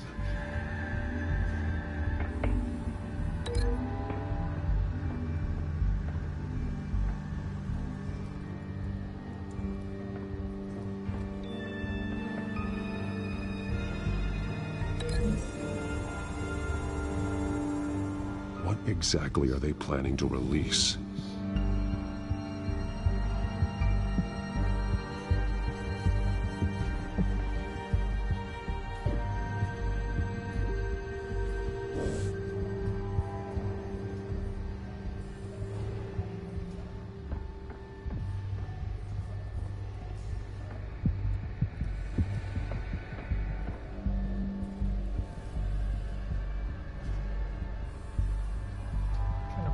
S17: What exactly are they planning to release?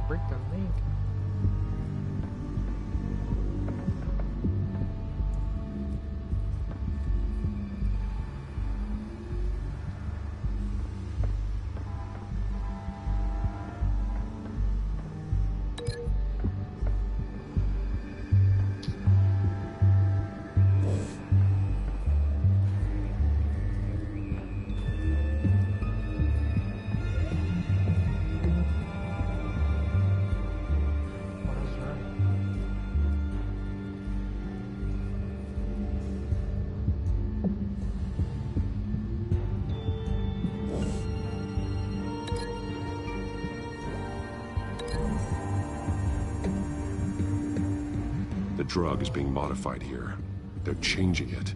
S18: Break the link.
S17: drug is being modified here. They're changing it.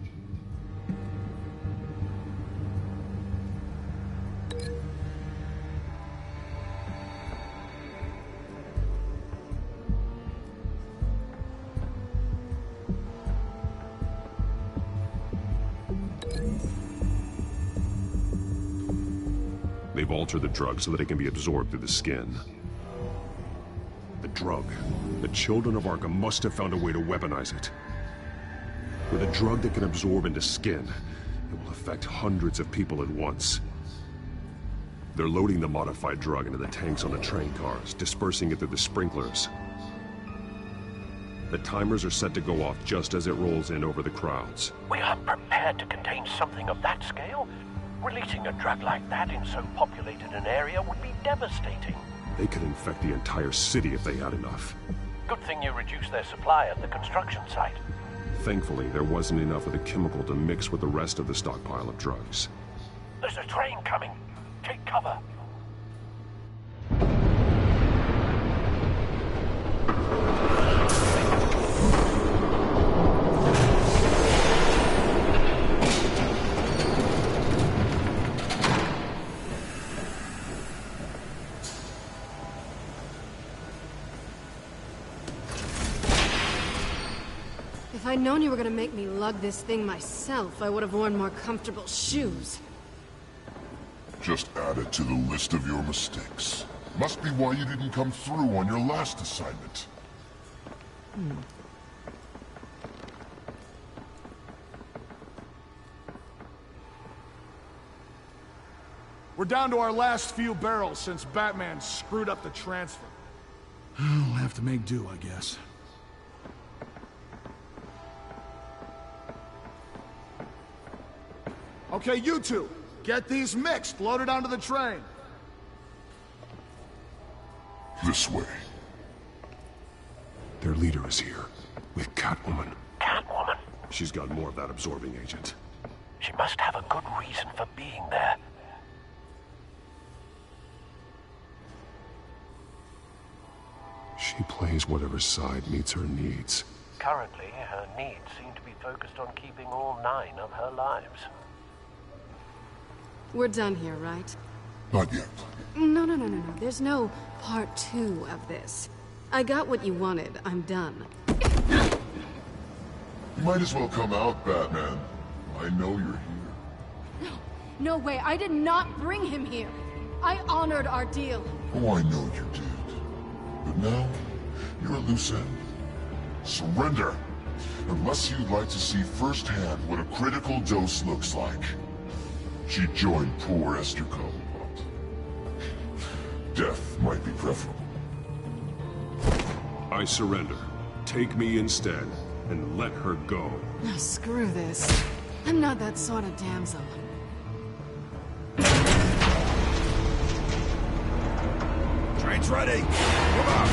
S17: They've altered the drug so that it can be absorbed through the skin. The drug. The children of Arkham must have found a way to weaponize it. With a drug that can absorb into skin, it will affect hundreds of people at once. They're loading the modified drug into the tanks on the train cars, dispersing it through the sprinklers. The timers are set to go off just as it rolls in over the crowds.
S14: We aren't prepared to contain something of that scale. Releasing a drug like that in so populated an area would be devastating.
S17: They could infect the entire city if they had enough.
S14: Good thing you reduced their supply at the construction site.
S17: Thankfully, there wasn't enough of the chemical to mix with the rest of the stockpile of drugs.
S14: There's a train coming. Take cover.
S9: If I'd known you were gonna make me lug this thing myself, I would have worn more comfortable shoes.
S15: Just add it to the list of your mistakes. Must be why you didn't come through on your last assignment.
S16: We're down to our last few barrels since Batman screwed up the transfer. We'll have to make do, I guess. Okay, you two, get these mixed, loaded onto the train.
S15: This way.
S17: Their leader is here, with Catwoman.
S14: Catwoman?
S17: She's got more of that absorbing agent.
S14: She must have a good reason for being there.
S17: She plays whatever side meets her needs.
S14: Currently, her needs seem to be focused on keeping all 9 of her lives.
S9: We're done here, right?
S15: Not yet.
S9: No. There's no part 2 of this. I got what you wanted. I'm done.
S15: You might as well come out, Batman. I know you're here.
S9: No way. I did not bring him here. I honored our deal.
S15: Oh, I know you did. But now, you're a loose end. Surrender! Unless you'd like to see firsthand what a critical dose looks like. She joined poor Esther Cobblepot. Death might be preferable.
S17: I surrender. Take me instead, and let her go.
S9: Oh, screw this. I'm not that sort of damsel.
S20: Train's ready! Come on!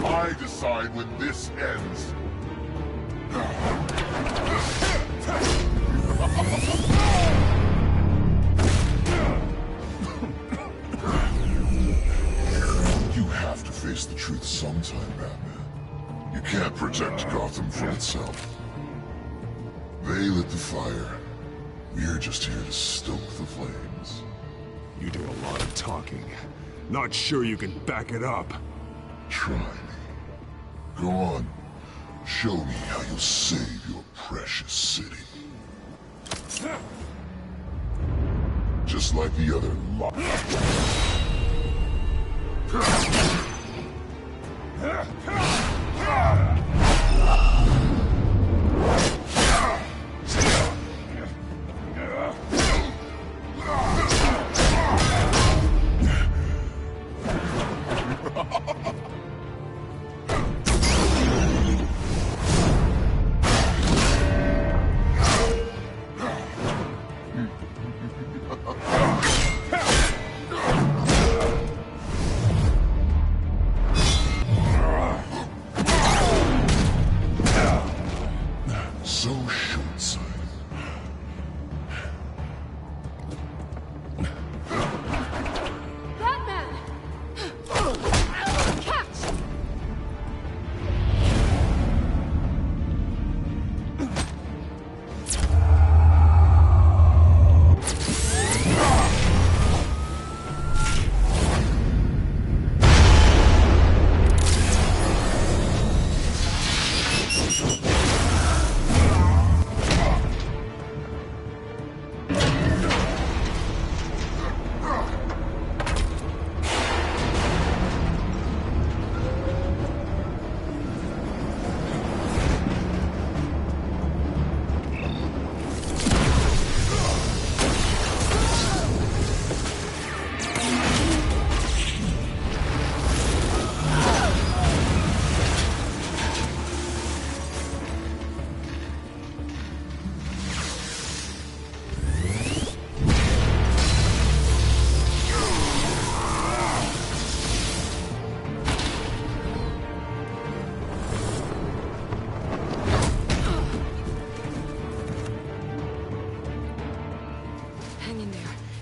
S15: I decide when this ends. You have to face the truth sometime, Batman. You can't protect Gotham from itself. They lit the fire. We're just here to stoke the flames.
S17: You do a lot of talking. Not sure you can back it up.
S15: Try me. Go on. Show me how you'll save your precious city. Just
S22: just like the other lot.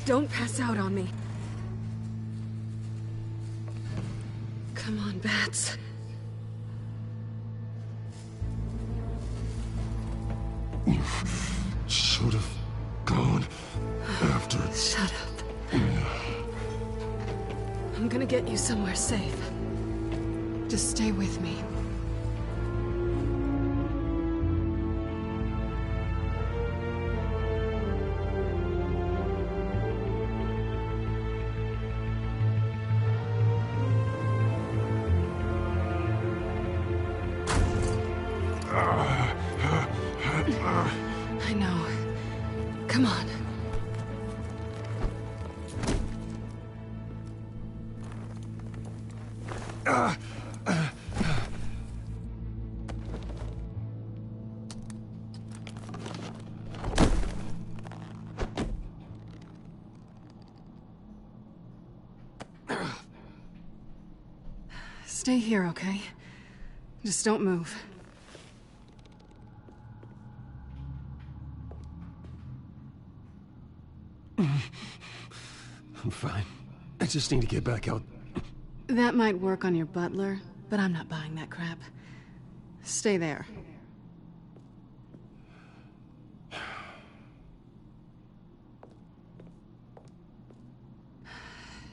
S9: Don't pass out on me. Come on, Bats.
S22: You should have gone after...
S9: Shut up. I'm gonna get you somewhere safe. Just stay with me. I know. Come on. Stay here, okay? Just don't move.
S1: I'm fine. I just need to get back out.
S9: That might work on your butler, but I'm not buying that crap. Stay there.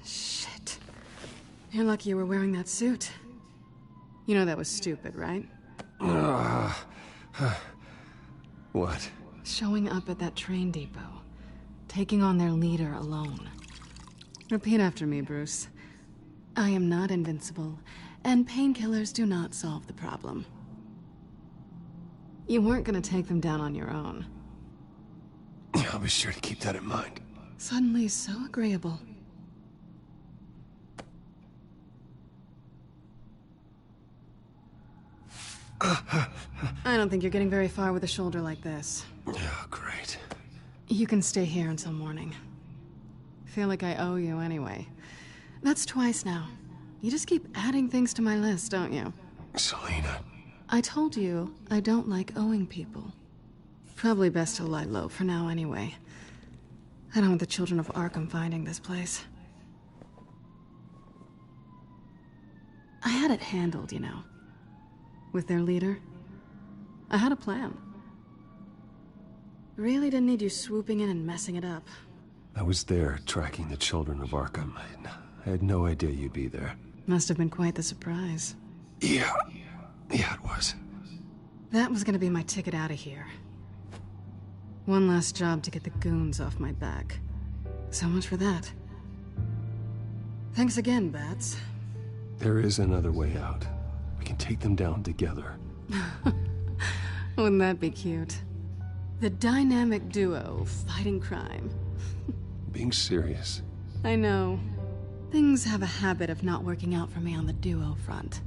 S9: Shit. You're lucky you were wearing that suit. You know that was stupid, right?
S1: What?
S9: Showing up at that train depot. Taking on their leader alone. Repeat after me, Bruce. I am not invincible, and painkillers do not solve the problem. You weren't gonna take them down on your own.
S1: I'll be sure to keep that in mind.
S9: Suddenly so agreeable. I don't think you're getting very far with a shoulder like this.
S1: Oh, great.
S9: You can stay here until morning. Feel like I owe you anyway. That's twice now. You just keep adding things to my list, don't you?
S1: Selina.
S9: I told you I don't like owing people. Probably best to lie low for now anyway. I don't want the children of Arkham finding this place. I had it handled, you know. With their leader. I had a plan. Really didn't need you swooping in and messing it up.
S1: I was there, tracking the children of Arkham. I had no idea you'd be there.
S9: Must have been quite the surprise.
S1: Yeah, it was.
S9: That was gonna be my ticket out of here. One last job to get the goons off my back. So much for that. Thanks again, Bats.
S1: There is another way out. We can take them down together.
S9: Wouldn't that be cute? The dynamic duo fighting crime.
S1: Being serious.
S9: I know. Things have a habit of not working out for me on the duo front.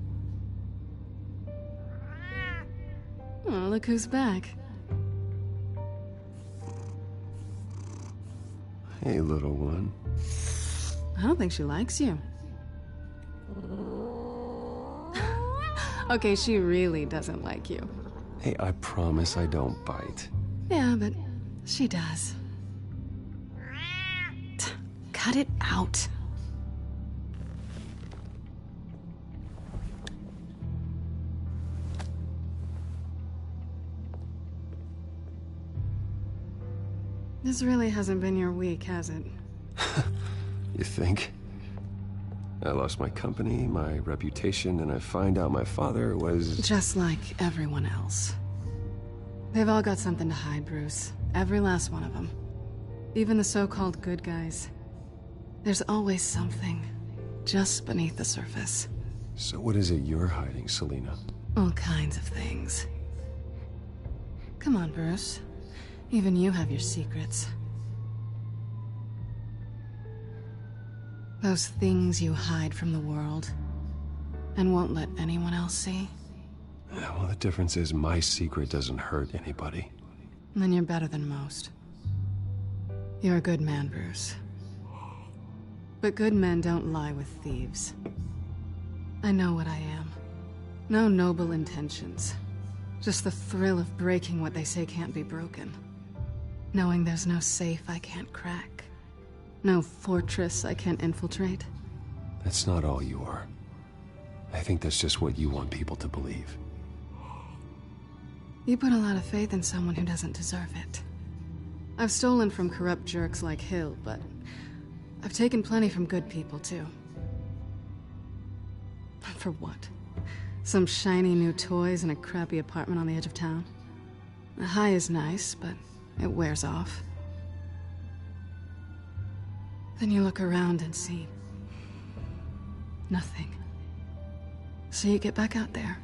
S9: Oh, look who's back.
S1: Hey, little one.
S9: I don't think she likes you. Okay, she really doesn't like you.
S1: Hey, I promise I don't bite.
S9: Yeah, but she does. Cut it out. This really hasn't been your week, has it?
S1: You think? I lost my company, my reputation, and I find out my father was...
S9: Just like everyone else. They've all got something to hide, Bruce. Every last one of them. Even the so-called good guys. There's always something, just beneath the surface.
S1: So what is it you're hiding, Selina?
S9: All kinds of things. Come on, Bruce. Even you have your secrets. Those things you hide from the world and won't let anyone else see.
S1: Yeah, well, the difference is my secret doesn't hurt anybody.
S9: Then you're better than most. You're a good man, Bruce. But good men don't lie with thieves. I know what I am. No noble intentions. Just the thrill of breaking what they say can't be broken. Knowing there's no safe I can't crack. No fortress I can't infiltrate.
S1: That's not all you are. I think that's just what you want people to believe.
S9: You put a lot of faith in someone who doesn't deserve it. I've stolen from corrupt jerks like Hill, but I've taken plenty from good people, too. For what? Some shiny new toys and a crappy apartment on the edge of town? The high is nice, but it wears off. Then you look around and see nothing. So you get back out there.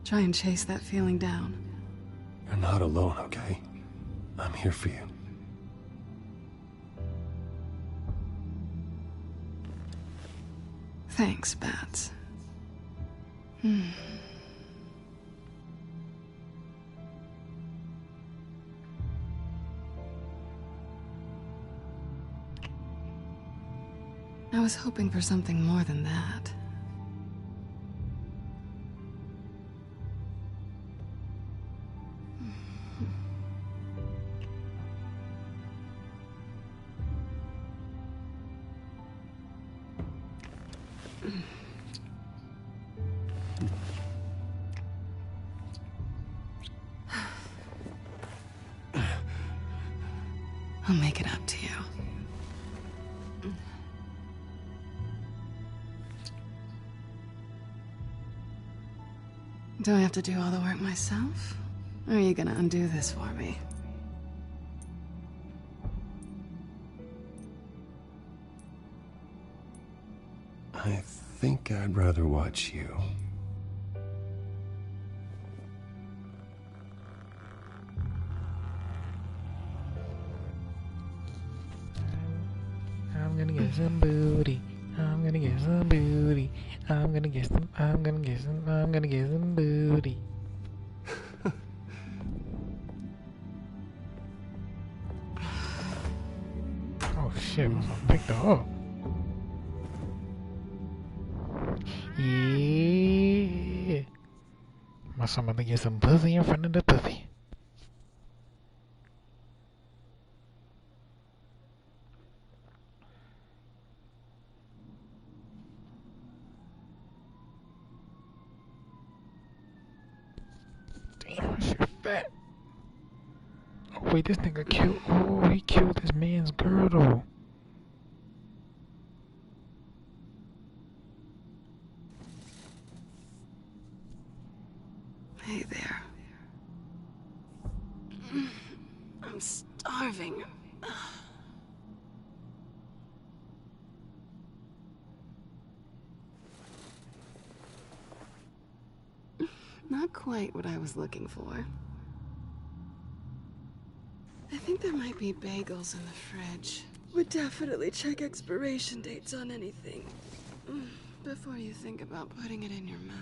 S9: Try and chase that feeling down.
S1: You're not alone, okay? I'm here for you.
S9: Thanks, Bats. I was hoping for something more than that. I'll make it up to you. Do I have to do all the work myself? Or are you gonna undo this for me?
S1: I think I'd rather watch you.
S18: I'm gonna get some booty. I'm gonna get some booty. I'm gonna get some booty. Oh shit, I picked her up. Yeah. Must I'm gonna get some pussy in front of the pussy. Damn, shit fat. Oh wait, this nigga killed. Oh, he killed this man's girl though.
S9: Hey there. I'm starving. quite what I was looking for. I think there might be bagels in the fridge. Would definitely check expiration dates on anything before you think about putting it in your mouth.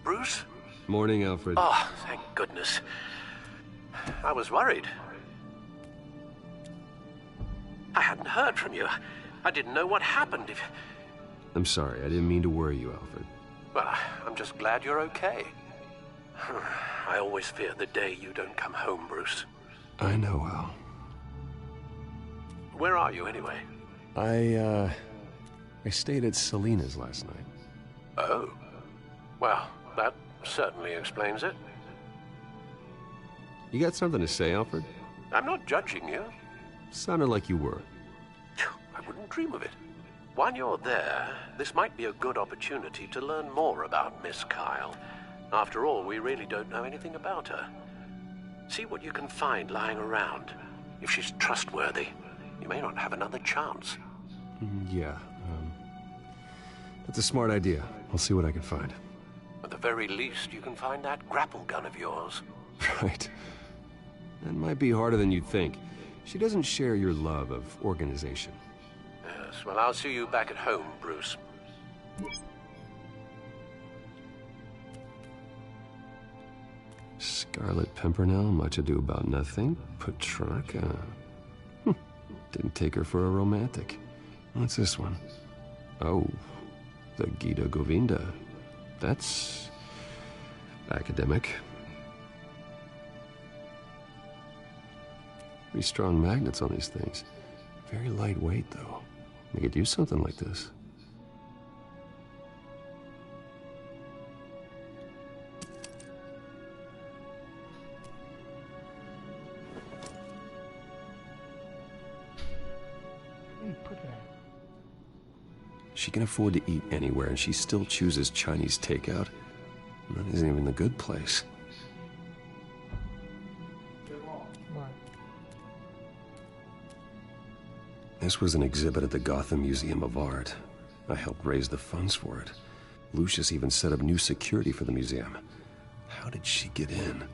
S14: Bruce?
S1: Morning, Alfred.
S14: Oh, thank goodness. I was worried. I hadn't heard from you. I didn't know what happened.
S1: I'm sorry, I didn't mean to worry you, Alfred.
S14: Well, I'm just glad you're okay. I always fear the day you don't come home, Bruce.
S1: I know, Al.
S14: Where are you, anyway?
S1: I stayed at Selena's last night.
S14: Oh. Well, that certainly explains it.
S1: You got something to say, Alfred?
S14: I'm not judging you.
S1: Sounded like you were.
S14: I wouldn't dream of it. While you're there, this might be a good opportunity to learn more about Miss Kyle. After all, we really don't know anything about her. See what you can find lying around. If she's trustworthy, you may not have another chance.
S1: Yeah, that's a smart idea. I'll see what I can find.
S14: At the very least, you can find that grapple gun of yours.
S1: Right. That might be harder than you'd think. She doesn't share your love of organization.
S14: Yes, well, I'll see you back at home, Bruce.
S1: Scarlet Pimpernel, Much Ado About Nothing, Petrarca. Didn't take her for a romantic. What's this one? Oh, the Gita Govinda. That's academic. Pretty strong magnets on these things. Very lightweight, though. They could use something like this. She can afford to eat anywhere, and she still chooses Chinese takeout. That isn't even the good place. This was an exhibit at the Gotham Museum of Art. I helped raise the funds for it. Lucius even set up new security for the museum. How did she get in?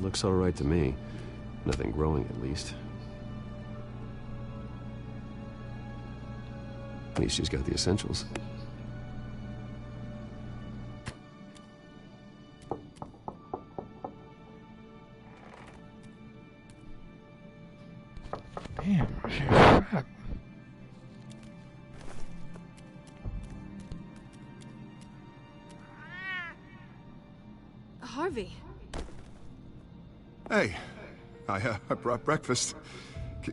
S1: Looks all right to me. Nothing growing, at least. At least she's got the essentials.
S18: Damn, she's fat.
S9: Harvey.
S15: Hey, I brought breakfast.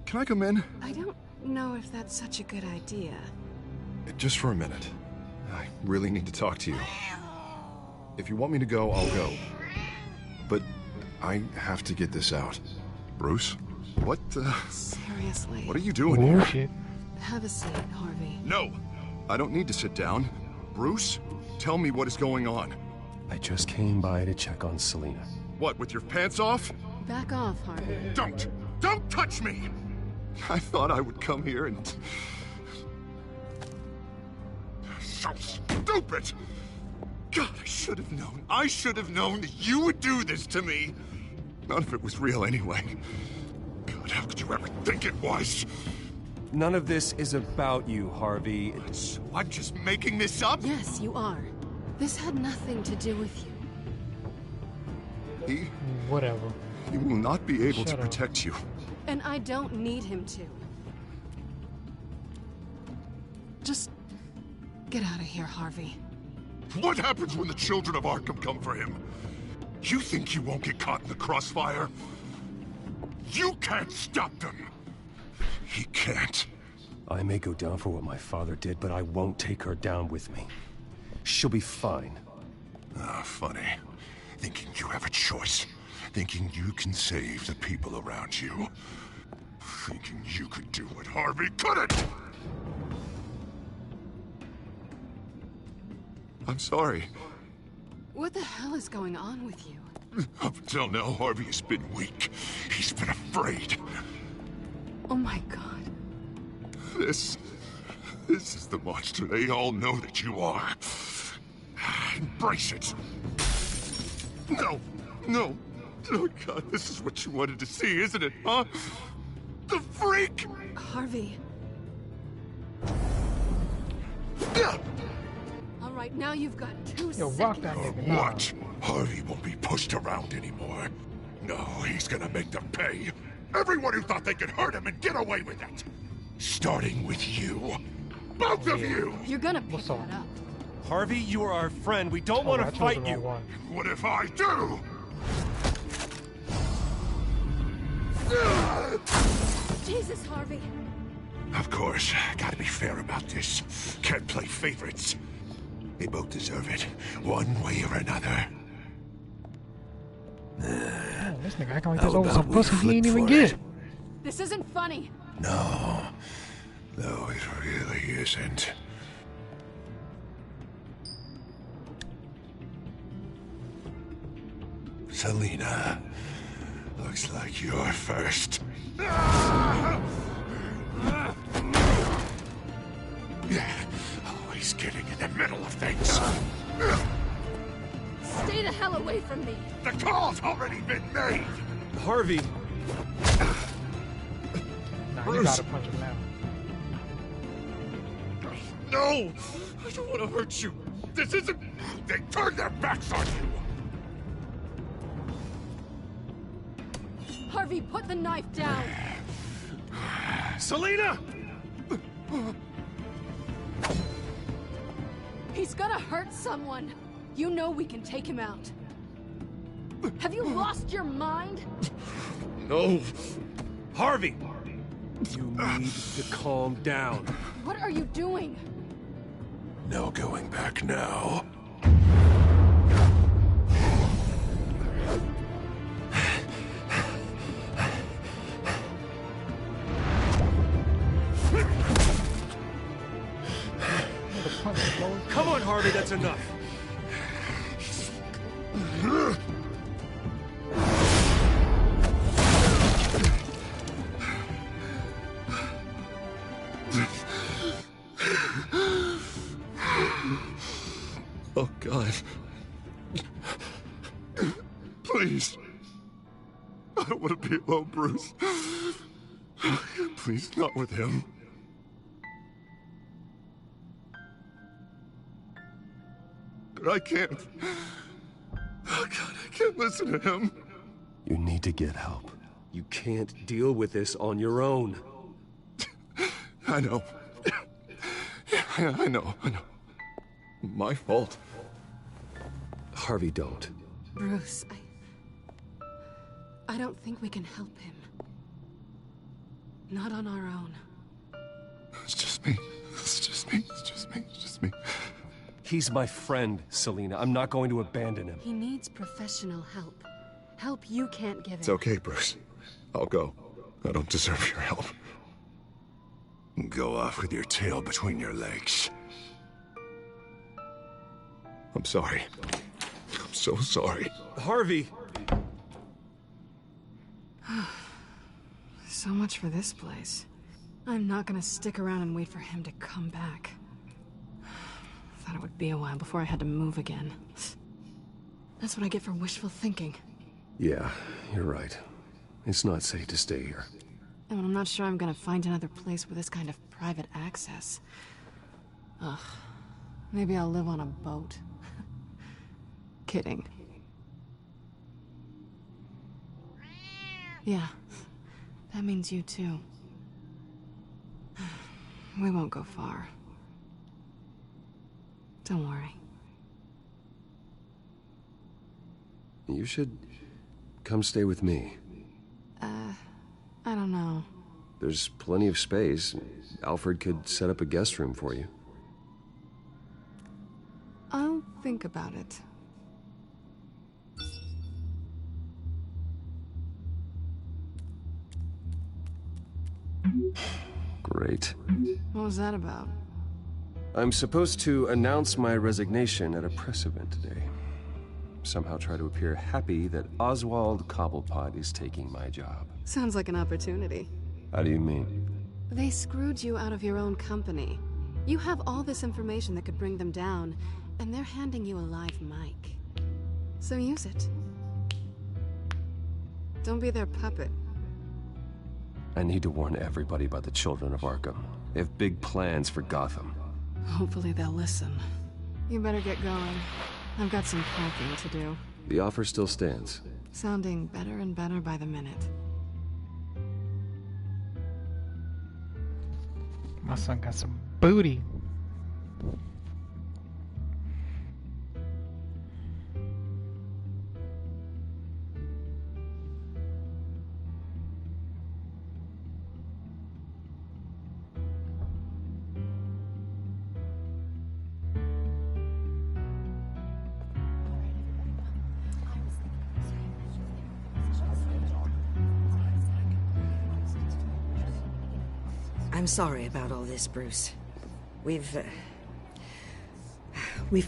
S15: Can I come in?
S9: I don't know if that's such a good idea.
S12: Just for a minute. I really need to talk to you. If you want me to go, I'll go. But I have to get this out.
S15: Bruce? What,
S9: Seriously.
S15: What are you doing here?
S18: Shit.
S9: Have a seat, Harvey.
S15: No! I don't need to sit down. Bruce, tell me what is going on.
S1: I just came by to check on Selena.
S15: What, with your pants off?
S9: Back off, Harvey.
S15: Don't touch me! I thought I would come here and... So stupid! God, I should have known. I should have known that you would do this to me. None of it was real anyway. God, how could you ever think it was?
S1: None of this is about you, Harvey.
S15: So I'm just making this up?
S9: Yes, you are. This had nothing to do with you.
S18: Whatever.
S15: He will not be able to protect you.
S9: And I don't need him to. Just get out of here, Harvey.
S15: What happens when the children of Arkham come for him?
S22: You think you won't get caught in the crossfire? You can't stop them! He can't.
S1: I may go down for what my father did, but I won't take her down with me. She'll be fine.
S22: Ah, funny. Thinking you have a choice. Thinking you can save the people around you. Thinking you could do what Harvey couldn't! I'm sorry.
S9: What the hell is going on with you?
S22: Up until now, Harvey has been weak. He's been afraid.
S9: Oh my god.
S22: This is the monster they all know that you are. Embrace it. No. Oh god, this is what you wanted to see, isn't it, huh? The freak!
S9: Harvey. Alright, now you've got 2 seconds.
S22: What? Harvey won't be pushed around anymore. No, he's gonna make them pay. Everyone who thought they could hurt him and get away with it. Starting with you. Both of you!
S9: You're gonna pick that up.
S1: Harvey, you are our friend. We don't want to fight you.
S22: What if I do?
S9: Jesus, Harvey.
S22: Of course, gotta be fair about this. Can't play favorites. They both deserve it, one way or another.
S18: Damn, this nigga acting like this over some pussy he ain't even get.
S9: This isn't funny.
S22: No, it really isn't. Selina, looks like you're first. Always getting in the middle of things.
S9: Stay the hell away from me.
S22: The call's already been made.
S1: Harvey.
S18: Nah, you gotta punch him now.
S22: No! I don't want to hurt you. This isn't... They turned their backs on you.
S9: Harvey, put the knife down.
S1: Selina!
S9: He's gonna hurt someone. You know we can take him out. Have you lost your mind?
S1: No. Harvey! You need to calm down.
S9: What are you doing?
S22: No going back now.
S1: Come on, Harvey, that's enough.
S22: Oh, God. Please. I don't want to be alone, Bruce. Please, not with him. But I can't. Oh, God, I can't listen to him.
S1: You need to get help. You can't deal with this on your own.
S22: I know. Yeah, I know. My fault.
S1: Harvey, don't.
S9: Bruce, I don't think we can help him. Not on our own.
S22: It's just me.
S1: He's my friend, Selina. I'm not going to abandon him.
S9: He needs professional help. Help you can't give him.
S22: It's okay, Bruce. I'll go. I don't deserve your help. Go off with your tail between your legs. I'm sorry. I'm so sorry.
S1: Harvey!
S9: So much for this place. I'm not gonna stick around and wait for him to come back. Thought it would be a while before I had to move again. That's what I get for wishful thinking.
S1: Yeah, you're right. It's not safe to stay here.
S9: And I'm not sure I'm gonna find another place with this kind of private access. Ugh. Maybe I'll live on a boat. Kidding. Yeah. That means you too. We won't go far. Don't worry.
S1: You should come stay with me.
S9: I don't know.
S1: There's plenty of space. Alfred could set up a guest room for you.
S9: I'll think about it.
S1: Great.
S9: What was that about?
S1: I'm supposed to announce my resignation at a press event today. Somehow try to appear happy that Oswald Cobblepot is taking my job.
S9: Sounds like an opportunity.
S1: How do you mean?
S9: They screwed you out of your own company. You have all this information that could bring them down, and they're handing you a live mic. So use it. Don't be their puppet.
S1: I need to warn everybody about the Children of Arkham. They have big plans for Gotham.
S9: Hopefully they'll listen. You better get going. I've got some packing to do.
S1: The offer still stands.
S9: Sounding better and better by the minute.
S18: My son got some booty.
S21: I'm sorry about all this, Bruce. We've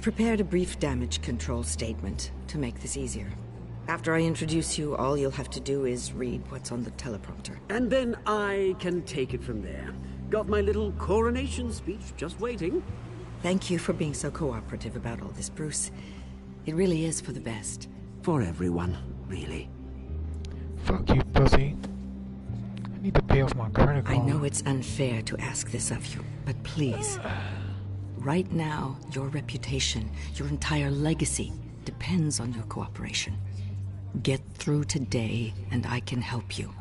S21: prepared a brief damage control statement to make this easier. After I introduce you, all you'll have to do is read what's on the teleprompter.
S5: And then I can take it from there. Got my little coronation speech just waiting.
S21: Thank you for being so cooperative about all this, Bruce. It really is for the best.
S5: For everyone, really.
S18: Fuck you, pussy. I need to pay off my credit card.
S21: I know it's unfair to ask this of you, but please. Right now, your reputation, your entire legacy, depends on your cooperation. Get through today, and I can help you.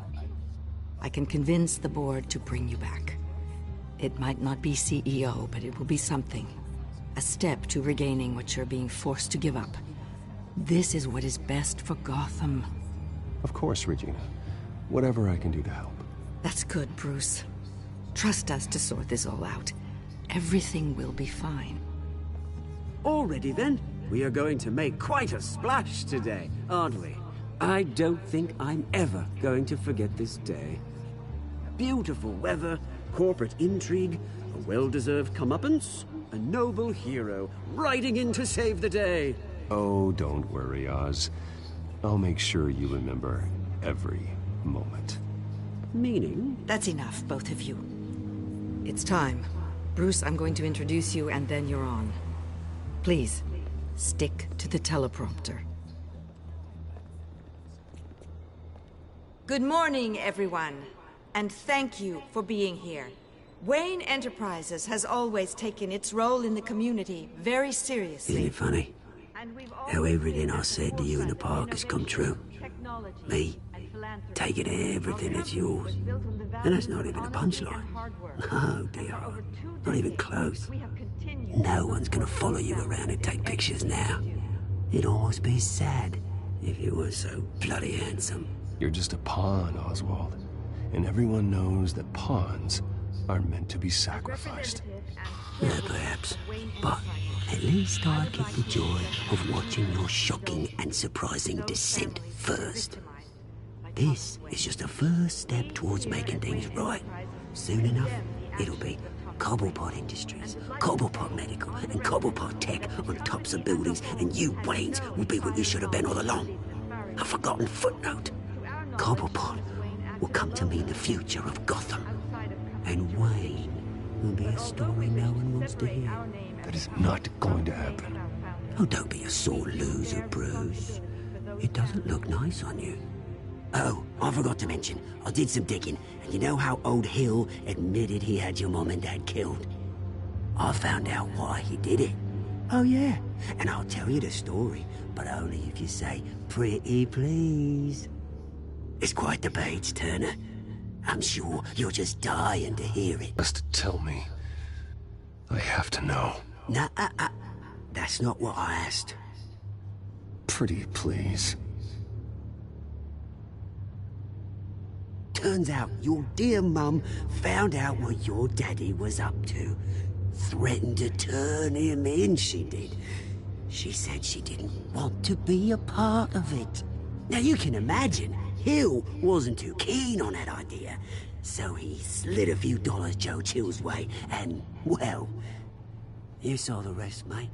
S21: I can convince the board to bring you back. It might not be CEO, but it will be something. A step to regaining what you're being forced to give up. This is what is best for Gotham.
S1: Of course, Regina. Whatever I can do to help.
S21: That's good, Bruce. Trust us to sort this all out. Everything will be fine.
S5: Already then, we are going to make quite a splash today, aren't we? I don't think I'm ever going to forget this day. Beautiful weather, corporate intrigue, a well-deserved comeuppance, a noble hero riding in to save the day.
S1: Oh, don't worry, Oz. I'll make sure you remember every moment.
S5: Meaning?
S21: That's enough, both of you. It's time. Bruce, I'm going to introduce you, and then you're on. Please, stick to the teleprompter. Good morning, everyone, and thank you for being here. Wayne Enterprises has always taken its role in the community very seriously.
S8: Isn't it funny how everything I said to you in the park has come true? Me, taking everything that's yours. And that's not even a punchline. No, dear. Not even close. No one's gonna follow you around and take pictures now. It'd almost be sad if you were so bloody handsome.
S1: You're just a pawn, Oswald. And everyone knows that pawns are meant to be sacrificed.
S8: Yeah, perhaps. But at least I get the joy of watching your shocking and surprising descent first. This is just a first step towards making things right. Soon enough, it'll be Cobblepot Industries, Cobblepot Medical, and Cobblepot Tech on tops of buildings, and you, Waynes, will be what you should have been all along. A forgotten footnote. Cobblepot will come to mean the future of Gotham. And Wayne will be a story no one wants to hear.
S1: That is not going to happen.
S8: Oh, don't be a sore loser, Bruce. It doesn't look nice on you. Oh, I forgot to mention, I did some digging, and you know how old Hill admitted he had your mom and dad killed? I found out why he did it. Oh yeah, and I'll tell you the story, but only if you say, pretty please. It's quite the page, Turner. I'm sure you're just dying to hear it.
S1: Just tell me. I have to know.
S8: Nah, that's not what I asked.
S1: Pretty please.
S8: Turns out your dear mum found out what your daddy was up to. Threatened to turn him in, she did. She said she didn't want to be a part of it. Now you can imagine, Hill wasn't too keen on that idea. So he slid a few dollars Joe Chill's way, and, well, you saw the rest, mate.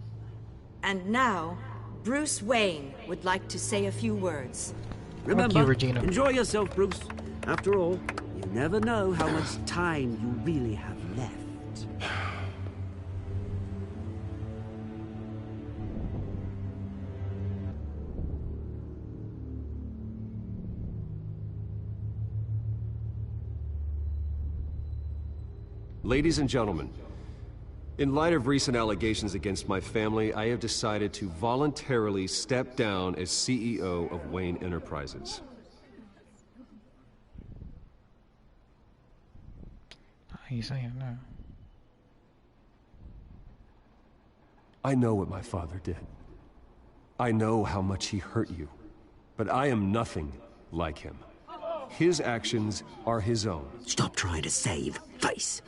S21: And now, Bruce Wayne would like to say a few words.
S5: Remember,
S18: Regina.
S5: enjoy yourself, Bruce. After all, you never know how much time you really have left.
S1: Ladies and gentlemen, in light of recent allegations against my family, I have decided to voluntarily step down as CEO of Wayne Enterprises.
S18: He's saying no.
S1: I know what my father did. I know how much he hurt you, but I am nothing like him. His actions are his own.
S8: Stop trying to save face.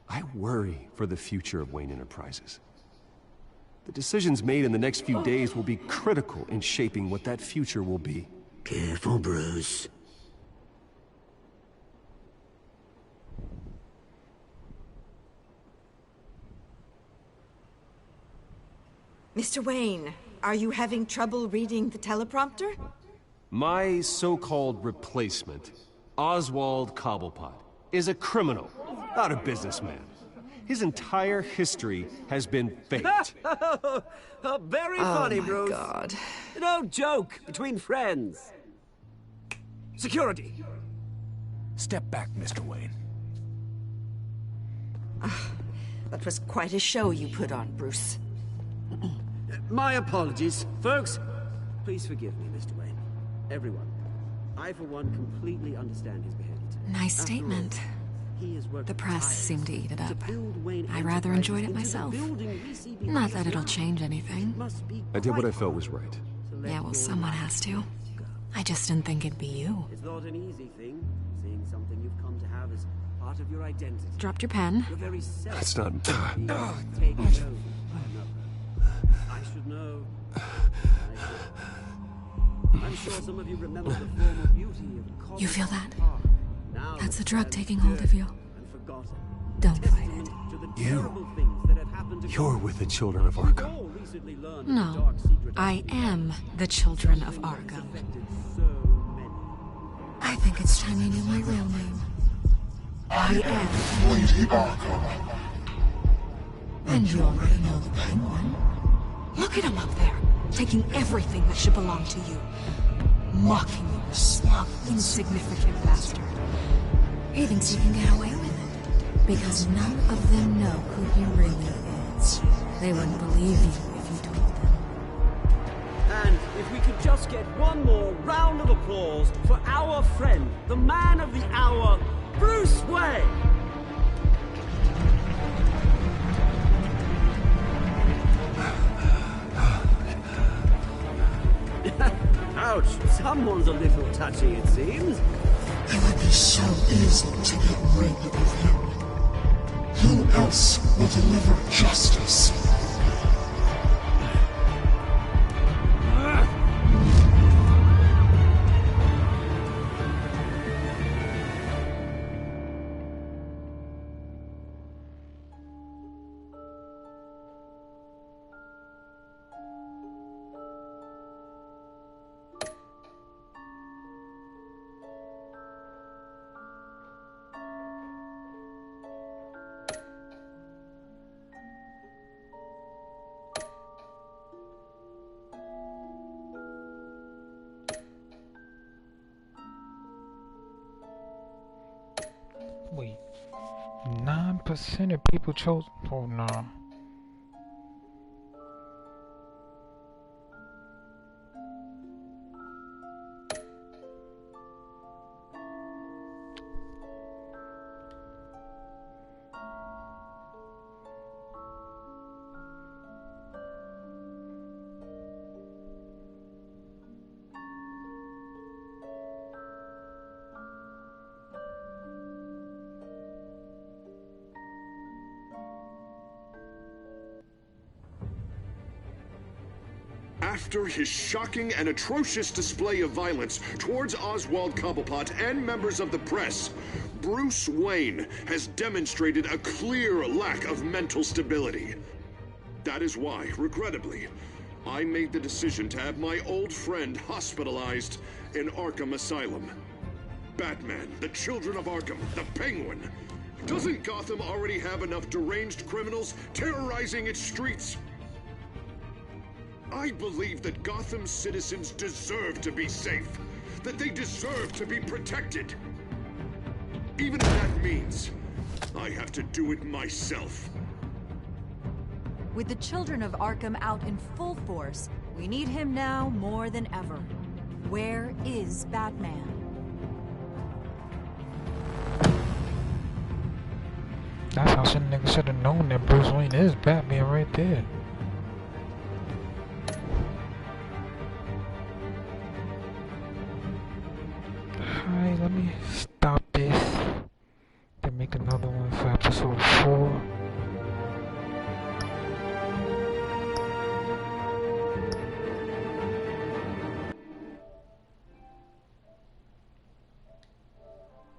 S1: I worry for the future of Wayne Enterprises. The decisions made in the next few days will be critical in shaping what that future will be.
S8: Careful, Bruce.
S21: Mr. Wayne, are you having trouble reading the teleprompter?
S1: My so-called replacement, Oswald Cobblepot, is a criminal, not a businessman. His entire history has been faked.
S5: Very funny,
S21: my
S5: Bruce.
S21: God.
S5: No joke between friends. Security.
S10: Step back, Mr. Wayne.
S21: That was quite a show you put on, Bruce.
S5: My apologies. Folks, please forgive me, Mr. Wayne. Everyone. I, for one, completely understand his behavior today.
S6: Nice
S5: After all,
S6: statement.
S5: he has worked
S6: The press
S5: tirelessly
S6: seemed to eat it
S5: to
S6: up.
S5: build Wayne
S6: I rather
S5: Enterprises
S6: enjoyed it
S5: into the
S6: myself.
S5: building we see behind
S6: Not that
S5: us
S6: it'll
S5: now.
S6: change anything.
S5: Must be
S1: I did what I
S5: quite
S1: felt was right.
S6: Yeah, well, someone has to. I just didn't think it'd be you.
S5: It's not an easy thing, seeing something you've come to have as part of your identity.
S6: Dropped your pen.
S5: Your very self.
S1: That's not...
S5: Taken over by another. I should know. I'm sure some of you remember the former beauty of
S6: You feel that?
S5: Now
S6: That's the drug taking hold of you.
S5: and forgotten.
S6: Don't fight it.
S5: To the
S1: You.
S5: terrible things that have happened to
S1: You're with the children of Arkham.
S5: all recently learned
S6: No,
S5: the dark secret
S6: I am the children of Arkham. I think it's time you knew my real name. I am
S22: Lady Arkham.
S6: And you already know the Penguin. Look at him up there, taking everything that should belong to you. Mocking you, smug, insignificant bastard. He thinks he can get away with it, because none of them know who he really is. They wouldn't believe you if you told them.
S5: And if we could just get one more round of applause for our friend, the man of the hour, Bruce Wayne! Ouch, someone's a little touchy, it seems.
S22: It would be so easy to get rid of him. Who else will deliver justice?
S18: Wait, 9% of people chose. Oh no.
S11: After his shocking and atrocious display of violence towards Oswald Cobblepot and members of the press, Bruce Wayne has demonstrated a clear lack of mental stability. That is why, regrettably, I made the decision to have my old friend hospitalized in Arkham Asylum. Batman, the Children of Arkham, the Penguin. Doesn't Gotham already have enough deranged criminals terrorizing its streets? I believe that Gotham's citizens deserve to be safe, that they deserve to be protected. Even if that means I have to do it myself.
S4: With the Children of Arkham out in full force, we need him now more than ever. Where is Batman?
S18: That's how some niggas should have known that Bruce Wayne is Batman right there. Alright, let me stop this. Then make another one for episode